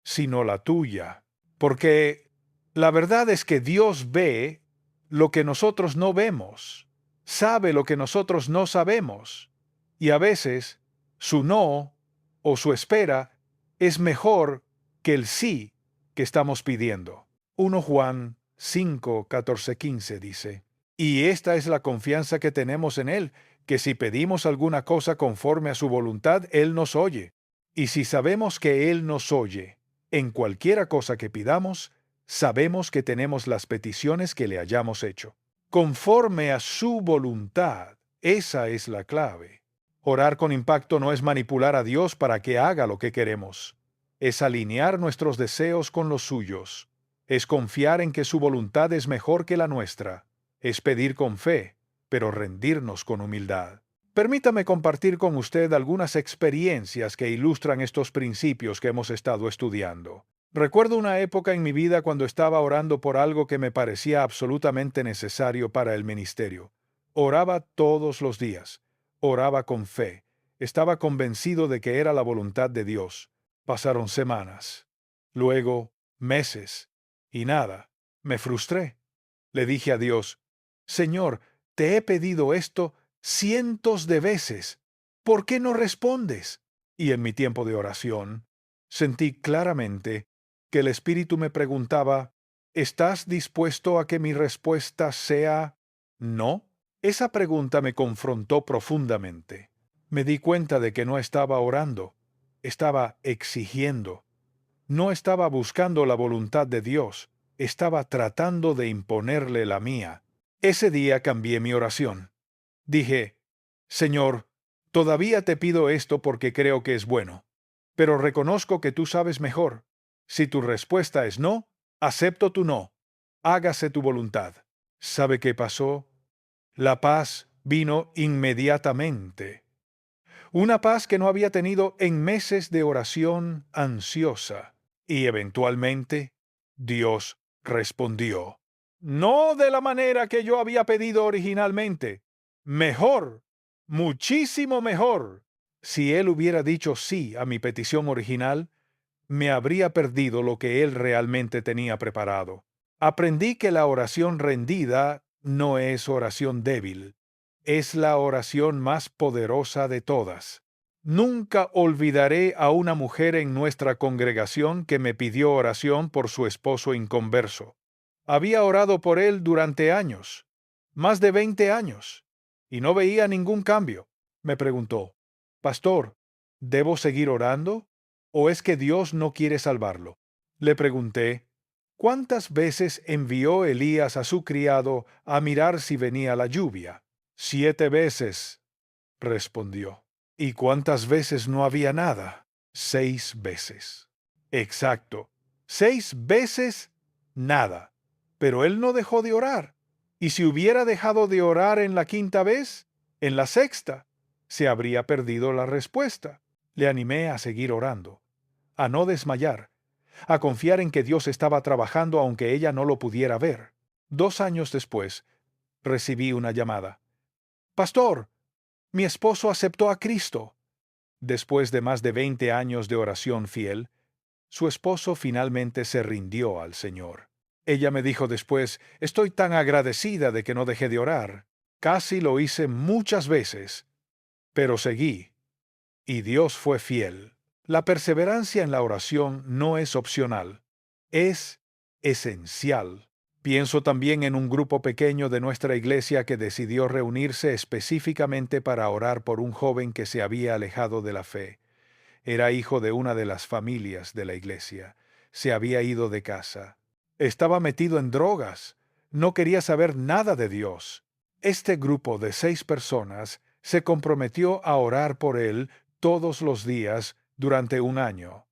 sino la tuya. Porque la verdad es que Dios ve lo que nosotros no vemos, sabe lo que nosotros no sabemos, y a veces su no o su espera es mejor que el sí que estamos pidiendo. 1 Juan 5:14-15 dice, y esta es la confianza que tenemos en Él, que si pedimos alguna cosa conforme a su voluntad, Él nos oye. Y si sabemos que Él nos oye, en cualquiera cosa que pidamos, sabemos que tenemos las peticiones que le hayamos hecho. Conforme a su voluntad, esa es la clave. Orar con impacto no es manipular a Dios para que haga lo que queremos. Es alinear nuestros deseos con los suyos. Es confiar en que su voluntad es mejor que la nuestra. Es pedir con fe, pero rendirnos con humildad. Permítame compartir con usted algunas experiencias que ilustran estos principios que hemos estado estudiando. Recuerdo una época en mi vida cuando estaba orando por algo que me parecía absolutamente necesario para el ministerio. Oraba todos los días. Oraba con fe. Estaba convencido de que era la voluntad de Dios. Pasaron semanas. Luego, meses. Y nada. Me frustré. Le dije a Dios, Señor, te he pedido esto cientos de veces. ¿Por qué no respondes? Y en mi tiempo de oración, sentí claramente que el Espíritu me preguntaba, ¿estás dispuesto a que mi respuesta sea no? Esa pregunta me confrontó profundamente. Me di cuenta de que no estaba orando, estaba exigiendo. No estaba buscando la voluntad de Dios, estaba tratando de imponerle la mía. Ese día cambié mi oración. Dije, Señor, todavía te pido esto porque creo que es bueno, pero reconozco que tú sabes mejor. Si tu respuesta es no, acepto tu no. Hágase tu voluntad. ¿Sabe qué pasó? La paz vino inmediatamente. Una paz que no había tenido en meses de oración ansiosa. Y eventualmente, Dios respondió. No de la manera que yo había pedido originalmente. Mejor, muchísimo mejor. Si Él hubiera dicho sí a mi petición original, me habría perdido lo que Él realmente tenía preparado. Aprendí que la oración rendida no es oración débil. Es la oración más poderosa de todas. Nunca olvidaré a una mujer en nuestra congregación que me pidió oración por su esposo inconverso. Había orado por él durante años, más de 20 años, y no veía ningún cambio. Me preguntó, Pastor, ¿debo seguir orando? ¿O es que Dios no quiere salvarlo? Le pregunté, ¿cuántas veces envió Elías a su criado a mirar si venía la lluvia? 7 veces, respondió. ¿Y cuántas veces no había nada? 6 veces. Exacto. 6 veces nada. Pero él no dejó de orar. Y si hubiera dejado de orar en la quinta vez, en la sexta, se habría perdido la respuesta. Le animé a seguir orando, a no desmayar, a confiar en que Dios estaba trabajando aunque ella no lo pudiera ver. 2 años después, recibí una llamada. Pastor, Mi esposo aceptó a Cristo. Después de más de 20 años de oración fiel, su esposo finalmente se rindió al Señor. Ella me dijo después, estoy tan agradecida de que no dejé de orar. Casi lo hice muchas veces, pero seguí, y Dios fue fiel. La perseverancia en la oración no es opcional, es esencial. Pienso también en un grupo pequeño de nuestra iglesia que decidió reunirse específicamente para orar por un joven que se había alejado de la fe. Era hijo de una de las familias de la iglesia. Se había ido de casa. Estaba metido en drogas. No quería saber nada de Dios. Este grupo de 6 personas se comprometió a orar por él todos los días durante un año.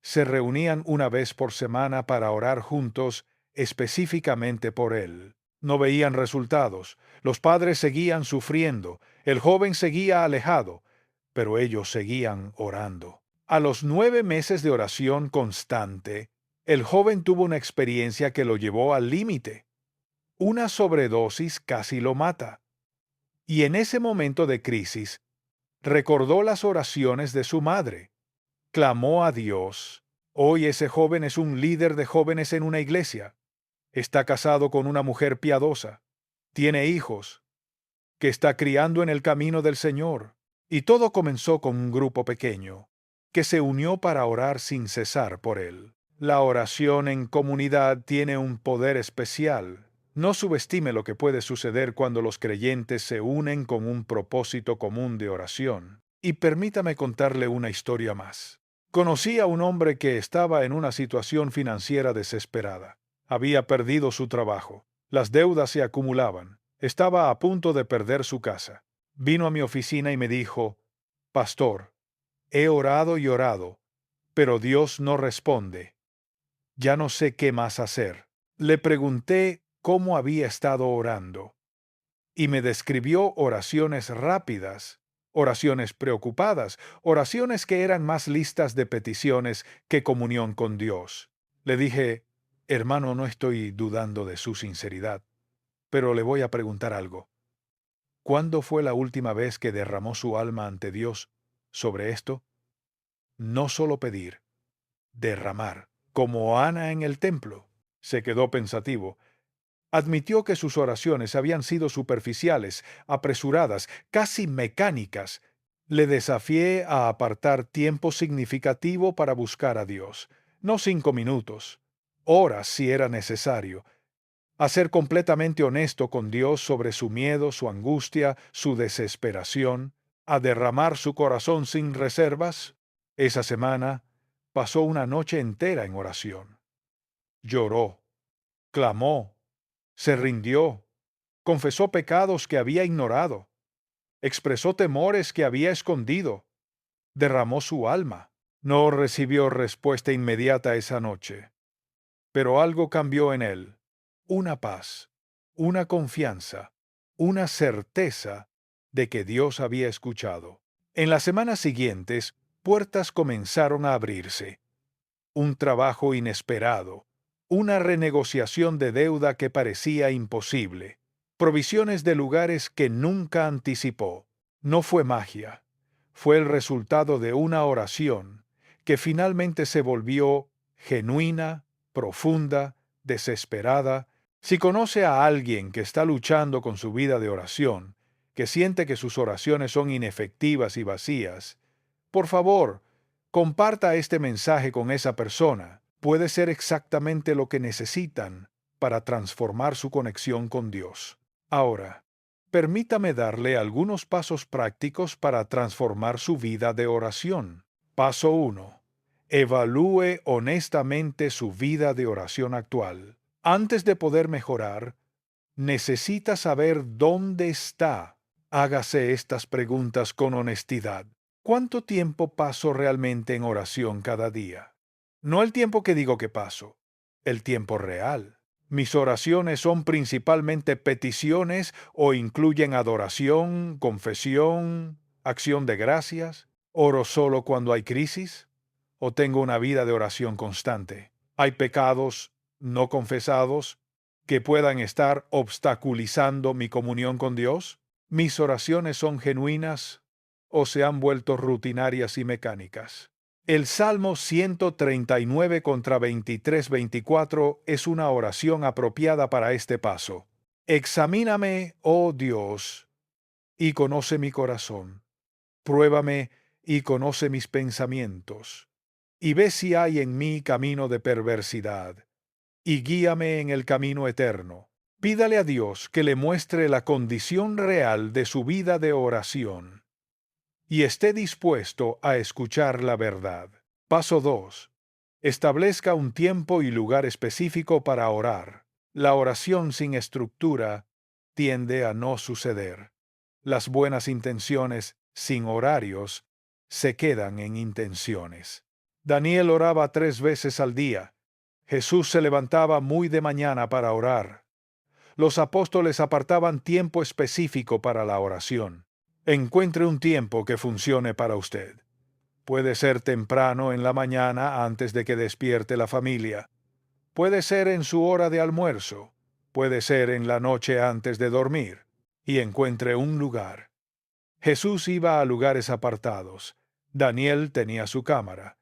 Se reunían una vez por semana para orar juntos específicamente por él. No veían resultados. Los padres seguían sufriendo. El joven seguía alejado, pero ellos seguían orando. A los 9 meses de oración constante, el joven tuvo una experiencia que lo llevó al límite. Una sobredosis casi lo mata. Y en ese momento de crisis, recordó las oraciones de su madre. Clamó a Dios. Hoy ese joven es un líder de jóvenes en una iglesia. Está casado con una mujer piadosa. Tiene hijos, que está criando en el camino del Señor. Y todo comenzó con un grupo pequeño, que se unió para orar sin cesar por él. La oración en comunidad tiene un poder especial. No subestime lo que puede suceder cuando los creyentes se unen con un propósito común de oración. Y permítame contarle una historia más. Conocí a un hombre que estaba en una situación financiera desesperada. Había perdido su trabajo. Las deudas se acumulaban. Estaba a punto de perder su casa. Vino a mi oficina y me dijo, Pastor, he orado y orado, pero Dios no responde. Ya no sé qué más hacer. Le pregunté cómo había estado orando y me describió oraciones rápidas, oraciones preocupadas, oraciones que eran más listas de peticiones que comunión con Dios. Le dije, hermano, no estoy dudando de su sinceridad, pero le voy a preguntar algo. ¿Cuándo fue la última vez que derramó su alma ante Dios sobre esto? No solo pedir, derramar, como Ana en el templo. Se quedó pensativo. Admitió que sus oraciones habían sido superficiales, apresuradas, casi mecánicas. Le desafié a apartar tiempo significativo para buscar a Dios. No 5 minutos, horas si era necesario. A ser completamente honesto con Dios sobre su miedo, su angustia, su desesperación, a derramar su corazón sin reservas. Esa semana pasó una noche entera en oración. Lloró, clamó, se rindió, confesó pecados que había ignorado, expresó temores que había escondido, derramó su alma. No recibió respuesta inmediata esa noche, pero algo cambió en él. Una paz, una confianza, una certeza de que Dios había escuchado. En las semanas siguientes, puertas comenzaron a abrirse. Un trabajo inesperado, una renegociación de deuda que parecía imposible, provisiones de lugares que nunca anticipó. No fue magia, fue el resultado de una oración que finalmente se volvió genuina, profunda, desesperada. Si conoce a alguien que está luchando con su vida de oración, que siente que sus oraciones son inefectivas y vacías, por favor, comparta este mensaje con esa persona. Puede ser exactamente lo que necesitan para transformar su conexión con Dios. Ahora, permítame darle algunos pasos prácticos para transformar su vida de oración. Paso 1. Evalúe honestamente su vida de oración actual. Antes de poder mejorar, necesita saber dónde está. Hágase estas preguntas con honestidad. ¿Cuánto tiempo paso realmente en oración cada día? No el tiempo que digo que paso, el tiempo real. Mis oraciones son principalmente peticiones o incluyen adoración, confesión, acción de gracias. ¿Oro solo cuando hay crisis? ¿O tengo una vida de oración constante? ¿Hay pecados no confesados que puedan estar obstaculizando mi comunión con Dios? ¿Mis oraciones son genuinas o se han vuelto rutinarias y mecánicas? El Salmo 139 contra 23-24 es una oración apropiada para este paso. Examíname, oh Dios, y conoce mi corazón. Pruébame y conoce mis pensamientos. Y ve si hay en mí camino de perversidad, y guíame en el camino eterno. Pídale a Dios que le muestre la condición real de su vida de oración y esté dispuesto a escuchar la verdad. Paso 2. Establezca un tiempo y lugar específico para orar. La oración sin estructura tiende a no suceder. Las buenas intenciones sin horarios se quedan en intenciones. Daniel oraba 3 veces al día. Jesús se levantaba muy de mañana para orar. Los apóstoles apartaban tiempo específico para la oración. Encuentre un tiempo que funcione para usted. Puede ser temprano en la mañana antes de que despierte la familia. Puede ser en su hora de almuerzo. Puede ser en la noche antes de dormir. Y encuentre un lugar. Jesús iba a lugares apartados. Daniel tenía su cámara.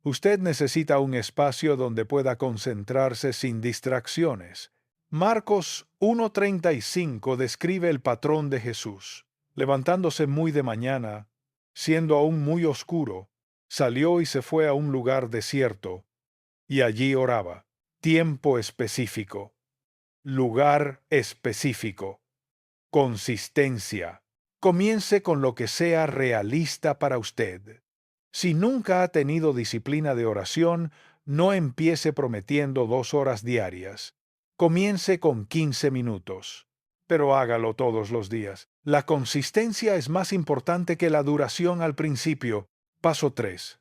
Usted necesita un espacio donde pueda concentrarse sin distracciones. Marcos 1:35 describe el patrón de Jesús. Levantándose muy de mañana, siendo aún muy oscuro, salió y se fue a un lugar desierto, y allí oraba. Tiempo específico, lugar específico, consistencia. Comience con lo que sea realista para usted. Si nunca ha tenido disciplina de oración, no empiece prometiendo 2 horas diarias. Comience con 15 minutos, pero hágalo todos los días. La consistencia es más importante que la duración al principio. Paso 3.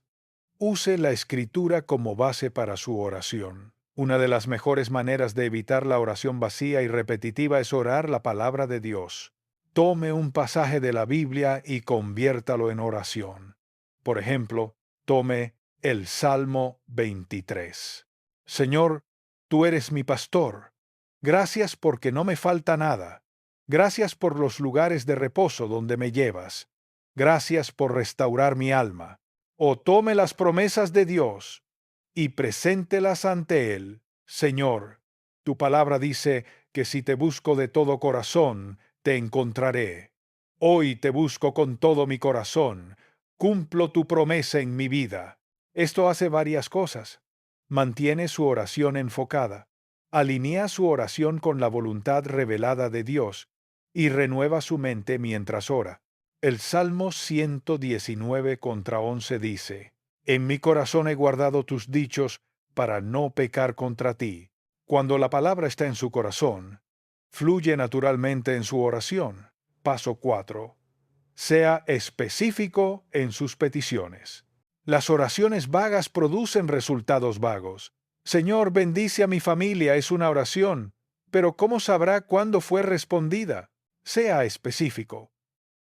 Use la escritura como base para su oración. Una de las mejores maneras de evitar la oración vacía y repetitiva es orar la palabra de Dios. Tome un pasaje de la Biblia y conviértalo en oración. Por ejemplo, tome el Salmo 23. Señor, tú eres mi pastor. Gracias porque no me falta nada. Gracias por los lugares de reposo donde me llevas. Gracias por restaurar mi alma. O tome las promesas de Dios y preséntelas ante Él. Señor, tu palabra dice que si te busco de todo corazón, te encontraré. Hoy te busco con todo mi corazón. Cumplo tu promesa en mi vida. Esto hace varias cosas. Mantiene su oración enfocada. Alinea su oración con la voluntad revelada de Dios y renueva su mente mientras ora. El Salmo 119 contra 11 dice: En mi corazón he guardado tus dichos para no pecar contra ti. Cuando la palabra está en su corazón, fluye naturalmente en su oración. Paso 4. Sea específico en sus peticiones. Las oraciones vagas producen resultados vagos. Señor, bendice a mi familia es una oración, pero ¿cómo sabrá cuándo fue respondida? Sea específico.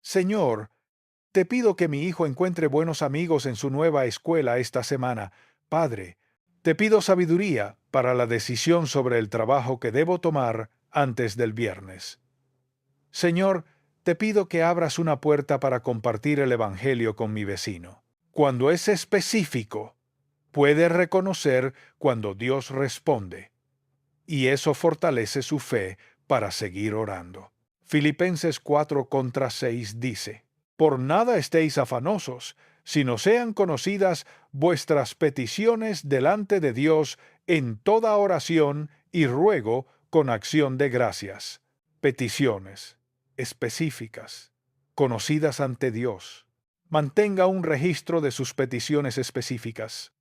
Señor, te pido que mi hijo encuentre buenos amigos en su nueva escuela esta semana. Padre, te pido sabiduría para la decisión sobre el trabajo que debo tomar antes del viernes. Señor, te pido que abras una puerta para compartir el Evangelio con mi vecino. Cuando es específico, puede reconocer cuando Dios responde, y eso fortalece su fe para seguir orando. Filipenses 4 contra 6 dice: Por nada estéis afanosos, sino sean conocidas vuestras peticiones delante de Dios en toda oración y ruego con acción de gracias. Peticiones específicas, conocidas ante Dios. Mantenga un registro de sus peticiones específicas.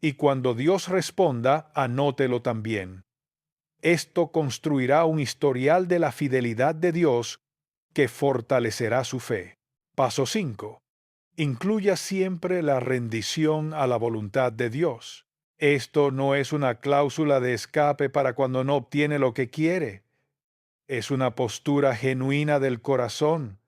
Y cuando Dios responda, anótelo también. Esto construirá un historial de la fidelidad de Dios que fortalecerá su fe. Paso 5. Incluya siempre la rendición a la voluntad de Dios. Esto no es una cláusula de escape para cuando no obtiene lo que quiere. Es una postura genuina del corazón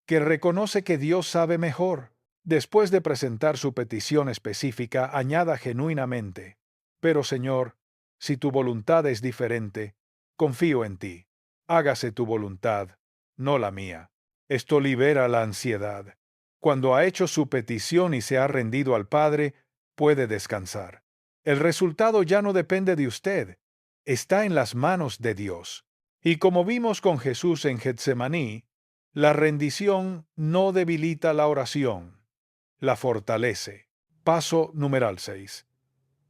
que reconoce que Dios sabe mejor. Después de presentar su petición específica, añada genuinamente: Pero Señor, si tu voluntad es diferente, confío en ti. Hágase tu voluntad, no la mía. Esto libera la ansiedad. Cuando ha hecho su petición y se ha rendido al Padre, puede descansar. El resultado ya no depende de usted, está en las manos de Dios. Y como vimos con Jesús en Getsemaní, la rendición no debilita la oración, la fortalece. Paso numeral 6.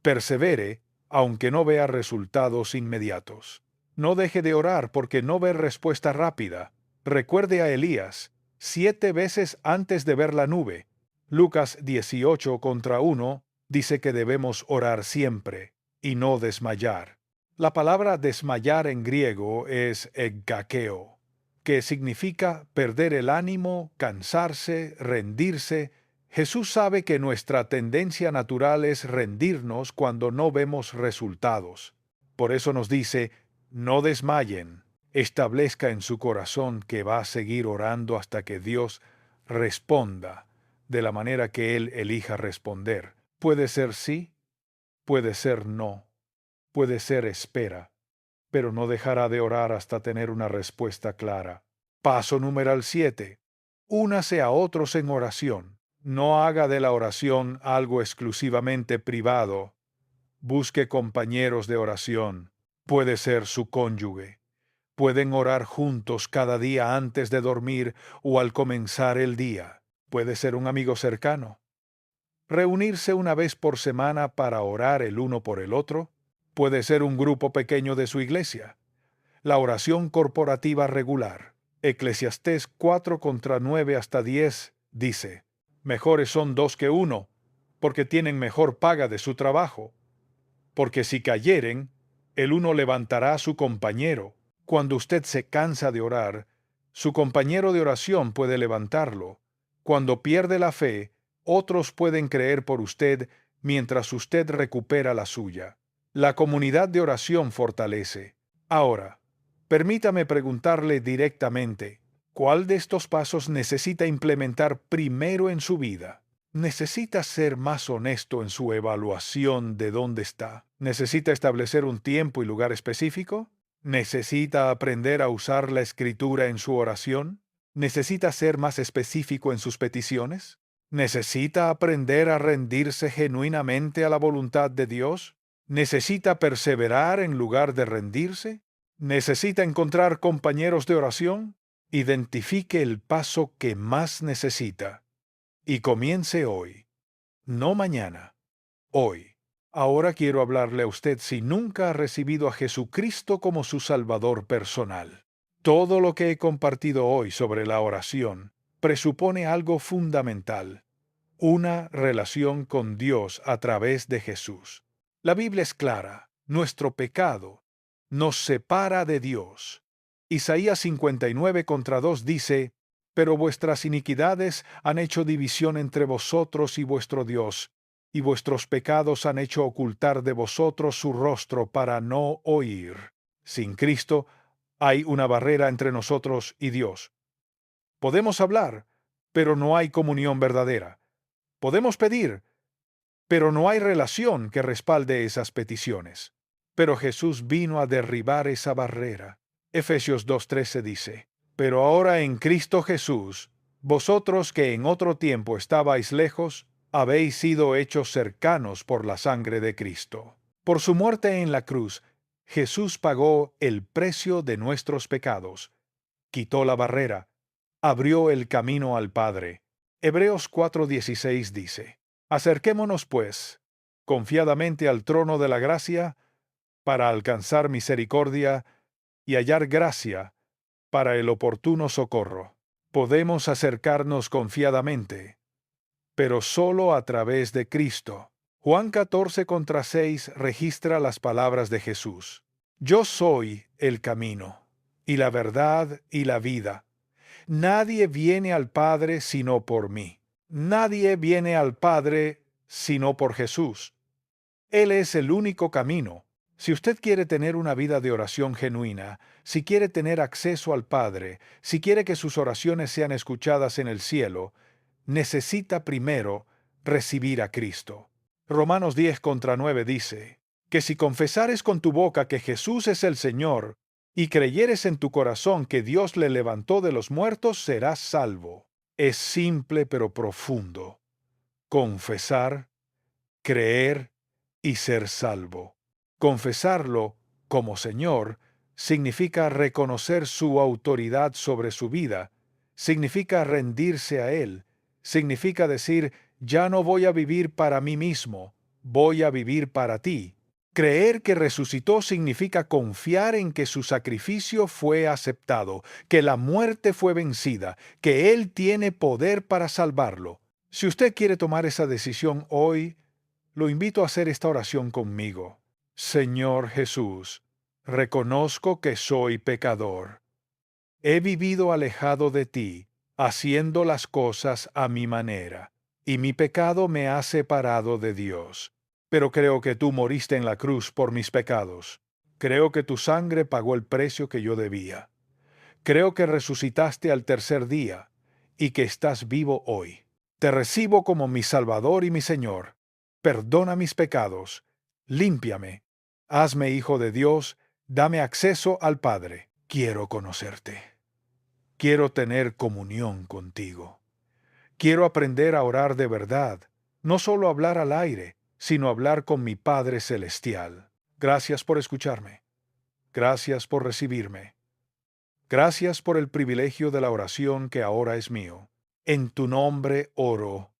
Persevere, aunque no vea resultados inmediatos. No deje de orar porque no ve respuesta rápida. Recuerde a Elías, 7 veces antes de ver la nube. Lucas 18:1 dice que debemos orar siempre y no desmayar. La palabra desmayar en griego es eggakeo, que significa perder el ánimo, cansarse, rendirse. Jesús sabe que nuestra tendencia natural es rendirnos cuando no vemos resultados. Por eso nos dice, no desmayen, establezca en su corazón que va a seguir orando hasta que Dios responda de la manera que Él elija responder. Puede ser sí, puede ser no, puede ser espera, pero no dejará de orar hasta tener una respuesta clara. Paso numeral 7. Únase a otros en oración. No haga de la oración algo exclusivamente privado. Busque compañeros de oración. Puede ser su cónyuge. Pueden orar juntos cada día antes de dormir o al comenzar el día. Puede ser un amigo cercano. Reunirse una vez por semana para orar el uno por el otro. Puede ser un grupo pequeño de su iglesia. La oración corporativa regular. Eclesiastés 4:9-10 dice, mejores son dos que uno, porque tienen mejor paga de su trabajo. Porque si cayeren, el uno levantará a su compañero. Cuando usted se cansa de orar, su compañero de oración puede levantarlo. Cuando pierde la fe, otros pueden creer por usted mientras usted recupera la suya. La comunidad de oración fortalece. Ahora, permítame preguntarle directamente, ¿cuál de estos pasos necesita implementar primero en su vida? ¿Necesita ser más honesto en su evaluación de dónde está? ¿Necesita establecer un tiempo y lugar específico? ¿Necesita aprender a usar la escritura en su oración? ¿Necesita ser más específico en sus peticiones? ¿Necesita aprender a rendirse genuinamente a la voluntad de Dios? ¿Necesita perseverar en lugar de rendirse? ¿Necesita encontrar compañeros de oración? Identifique el paso que más necesita y comience hoy, no mañana, hoy. Ahora quiero hablarle a usted si nunca ha recibido a Jesucristo como su Salvador personal. Todo lo que he compartido hoy sobre la oración presupone algo fundamental, una relación con Dios a través de Jesús. La Biblia es clara, nuestro pecado nos separa de Dios. Isaías 59:2 dice, pero vuestras iniquidades han hecho división entre vosotros y vuestro Dios, y vuestros pecados han hecho ocultar de vosotros su rostro para no oír. Sin Cristo hay una barrera entre nosotros y Dios. Podemos hablar, pero no hay comunión verdadera. Podemos pedir, pero no hay relación que respalde esas peticiones. Pero Jesús vino a derribar esa barrera. Efesios 2:13 dice, pero ahora en Cristo Jesús, vosotros que en otro tiempo estabais lejos, habéis sido hechos cercanos por la sangre de Cristo. Por su muerte en la cruz, Jesús pagó el precio de nuestros pecados, quitó la barrera, abrió el camino al Padre. Hebreos 4:16 dice, acerquémonos, pues, confiadamente al trono de la gracia, para alcanzar misericordia y hallar gracia para el oportuno socorro. Podemos acercarnos confiadamente, pero solo a través de Cristo. Juan 14:6 registra las palabras de Jesús. Yo soy el camino, y la verdad y la vida. Nadie viene al Padre sino por mí. Nadie viene al Padre sino por Jesús. Él es el único camino. Si usted quiere tener una vida de oración genuina, si quiere tener acceso al Padre, si quiere que sus oraciones sean escuchadas en el cielo, necesita primero recibir a Cristo. Romanos 10:9 dice, que si confesares con tu boca que Jesús es el Señor, y creyeres en tu corazón que Dios le levantó de los muertos, serás salvo. Es simple pero profundo. Confesar, creer y ser salvo. Confesarlo como Señor significa reconocer su autoridad sobre su vida, significa rendirse a Él, significa decir, ya no voy a vivir para mí mismo, voy a vivir para ti. Creer que resucitó significa confiar en que su sacrificio fue aceptado, que la muerte fue vencida, que Él tiene poder para salvarlo. Si usted quiere tomar esa decisión hoy, lo invito a hacer esta oración conmigo. Señor Jesús, reconozco que soy pecador. He vivido alejado de ti, haciendo las cosas a mi manera, y mi pecado me ha separado de Dios. Pero creo que tú moriste en la cruz por mis pecados. Creo que tu sangre pagó el precio que yo debía. Creo que resucitaste al tercer día y que estás vivo hoy. Te recibo como mi Salvador y mi Señor. Perdona mis pecados. Límpiame. Hazme hijo de Dios. Dame acceso al Padre. Quiero conocerte. Quiero tener comunión contigo. Quiero aprender a orar de verdad, no solo hablar al aire, sino hablar con mi Padre Celestial. Gracias por escucharme. Gracias por recibirme. Gracias por el privilegio de la oración que ahora es mío. En tu nombre oro.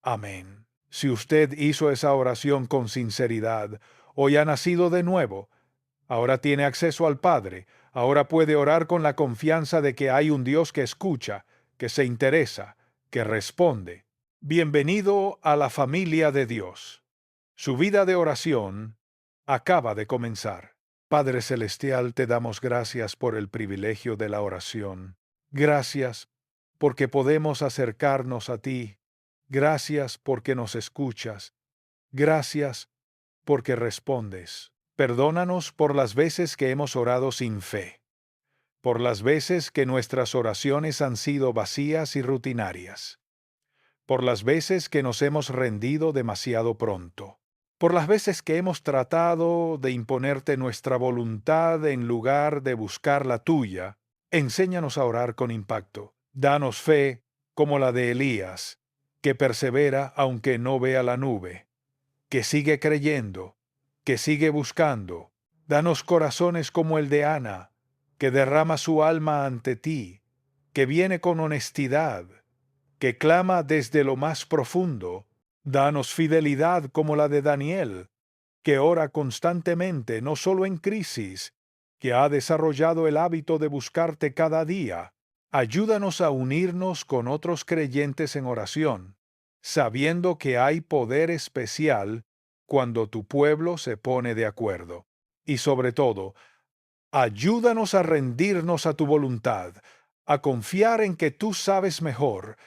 Amén. Si usted hizo esa oración con sinceridad, hoy ha nacido de nuevo, ahora tiene acceso al Padre, ahora puede orar con la confianza de que hay un Dios que escucha, que se interesa, que responde. Bienvenido a la familia de Dios. Su vida de oración acaba de comenzar. Padre Celestial, te damos gracias por el privilegio de la oración. Gracias porque podemos acercarnos a ti. Gracias porque nos escuchas. Gracias porque respondes. Perdónanos por las veces que hemos orado sin fe, por las veces que nuestras oraciones han sido vacías y rutinarias, por las veces que nos hemos rendido demasiado pronto, por las veces que hemos tratado de imponerte nuestra voluntad en lugar de buscar la tuya. Enséñanos a orar con impacto. Danos fe como la de Elías, que persevera aunque no vea la nube, que sigue creyendo, que sigue buscando. Danos corazones como el de Ana, que derrama su alma ante ti, que viene con honestidad, que clama desde lo más profundo. Danos fidelidad como la de Daniel, que ora constantemente, no solo en crisis, que ha desarrollado el hábito de buscarte cada día. Ayúdanos a unirnos con otros creyentes en oración, sabiendo que hay poder especial cuando tu pueblo se pone de acuerdo. Y sobre todo, ayúdanos a rendirnos a tu voluntad, a confiar en que tú sabes mejor,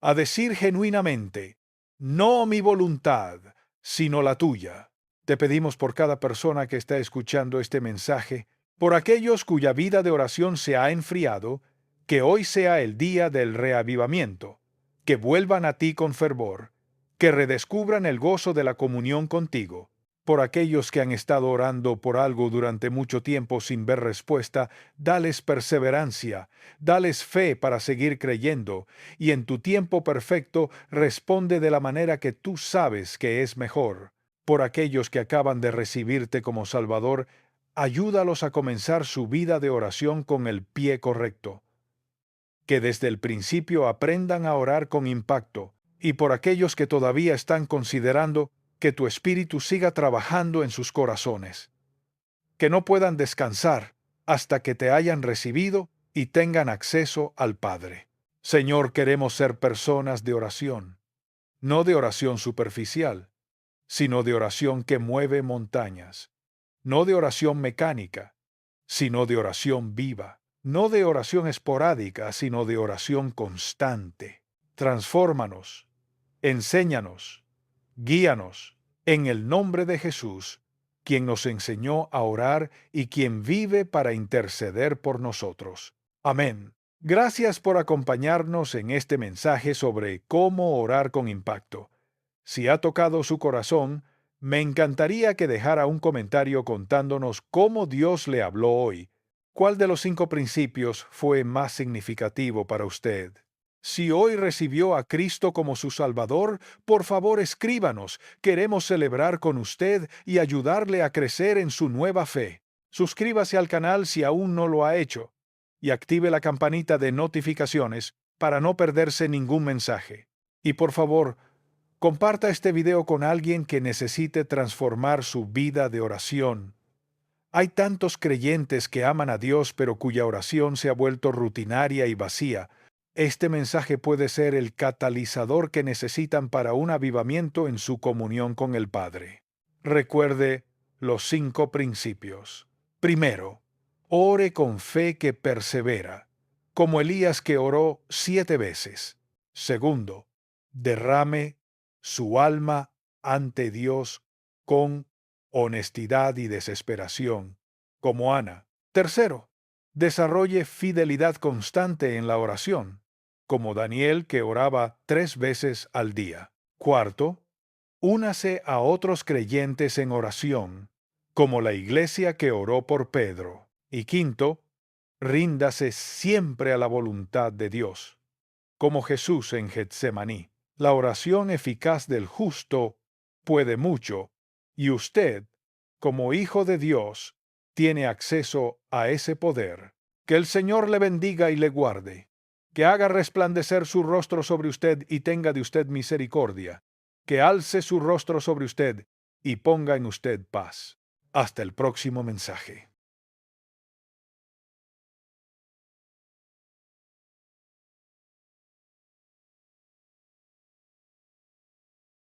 a decir genuinamente, no mi voluntad, sino la tuya. Te pedimos por cada persona que está escuchando este mensaje, por aquellos cuya vida de oración se ha enfriado, que hoy sea el día del reavivamiento, que vuelvan a ti con fervor, que redescubran el gozo de la comunión contigo. Por aquellos que han estado orando por algo durante mucho tiempo sin ver respuesta, dales perseverancia, dales fe para seguir creyendo, y en tu tiempo perfecto responde de la manera que tú sabes que es mejor. Por aquellos que acaban de recibirte como Salvador, ayúdalos a comenzar su vida de oración con el pie correcto. Que desde el principio aprendan a orar con impacto, y por aquellos que todavía están considerando, que tu Espíritu siga trabajando en sus corazones. Que no puedan descansar hasta que te hayan recibido y tengan acceso al Padre. Señor, queremos ser personas de oración, no de oración superficial, sino de oración que mueve montañas, no de oración mecánica, sino de oración viva, no de oración esporádica, sino de oración constante. Transfórmanos, enséñanos, guíanos, en el nombre de Jesús, quien nos enseñó a orar y quien vive para interceder por nosotros. Amén. Gracias por acompañarnos en este mensaje sobre cómo orar con impacto. Si ha tocado su corazón, me encantaría que dejara un comentario contándonos cómo Dios le habló hoy. ¿Cuál de los 5 principios fue más significativo para usted? Si hoy recibió a Cristo como su Salvador, por favor escríbanos. Queremos celebrar con usted y ayudarle a crecer en su nueva fe. Suscríbase al canal si aún no lo ha hecho y active la campanita de notificaciones para no perderse ningún mensaje. Y por favor, comparta este video con alguien que necesite transformar su vida de oración. Hay tantos creyentes que aman a Dios pero cuya oración se ha vuelto rutinaria y vacía. Este mensaje puede ser el catalizador que necesitan para un avivamiento en su comunión con el Padre. Recuerde los 5 principios. Primero, ore con fe que persevera, como Elías que oró 7 veces. Segundo, derrame su alma ante Dios con honestidad y desesperación, como Ana. Tercero, desarrolle fidelidad constante en la oración, como Daniel que oraba 3 veces al día. Cuarto, únase a otros creyentes en oración, como la iglesia que oró por Pedro. Y quinto, ríndase siempre a la voluntad de Dios, como Jesús en Getsemaní. La oración eficaz del justo puede mucho, y usted, como hijo de Dios, tiene acceso a ese poder. Que el Señor le bendiga y le guarde, que haga resplandecer su rostro sobre usted y tenga de usted misericordia, que alce su rostro sobre usted y ponga en usted paz. Hasta el próximo mensaje.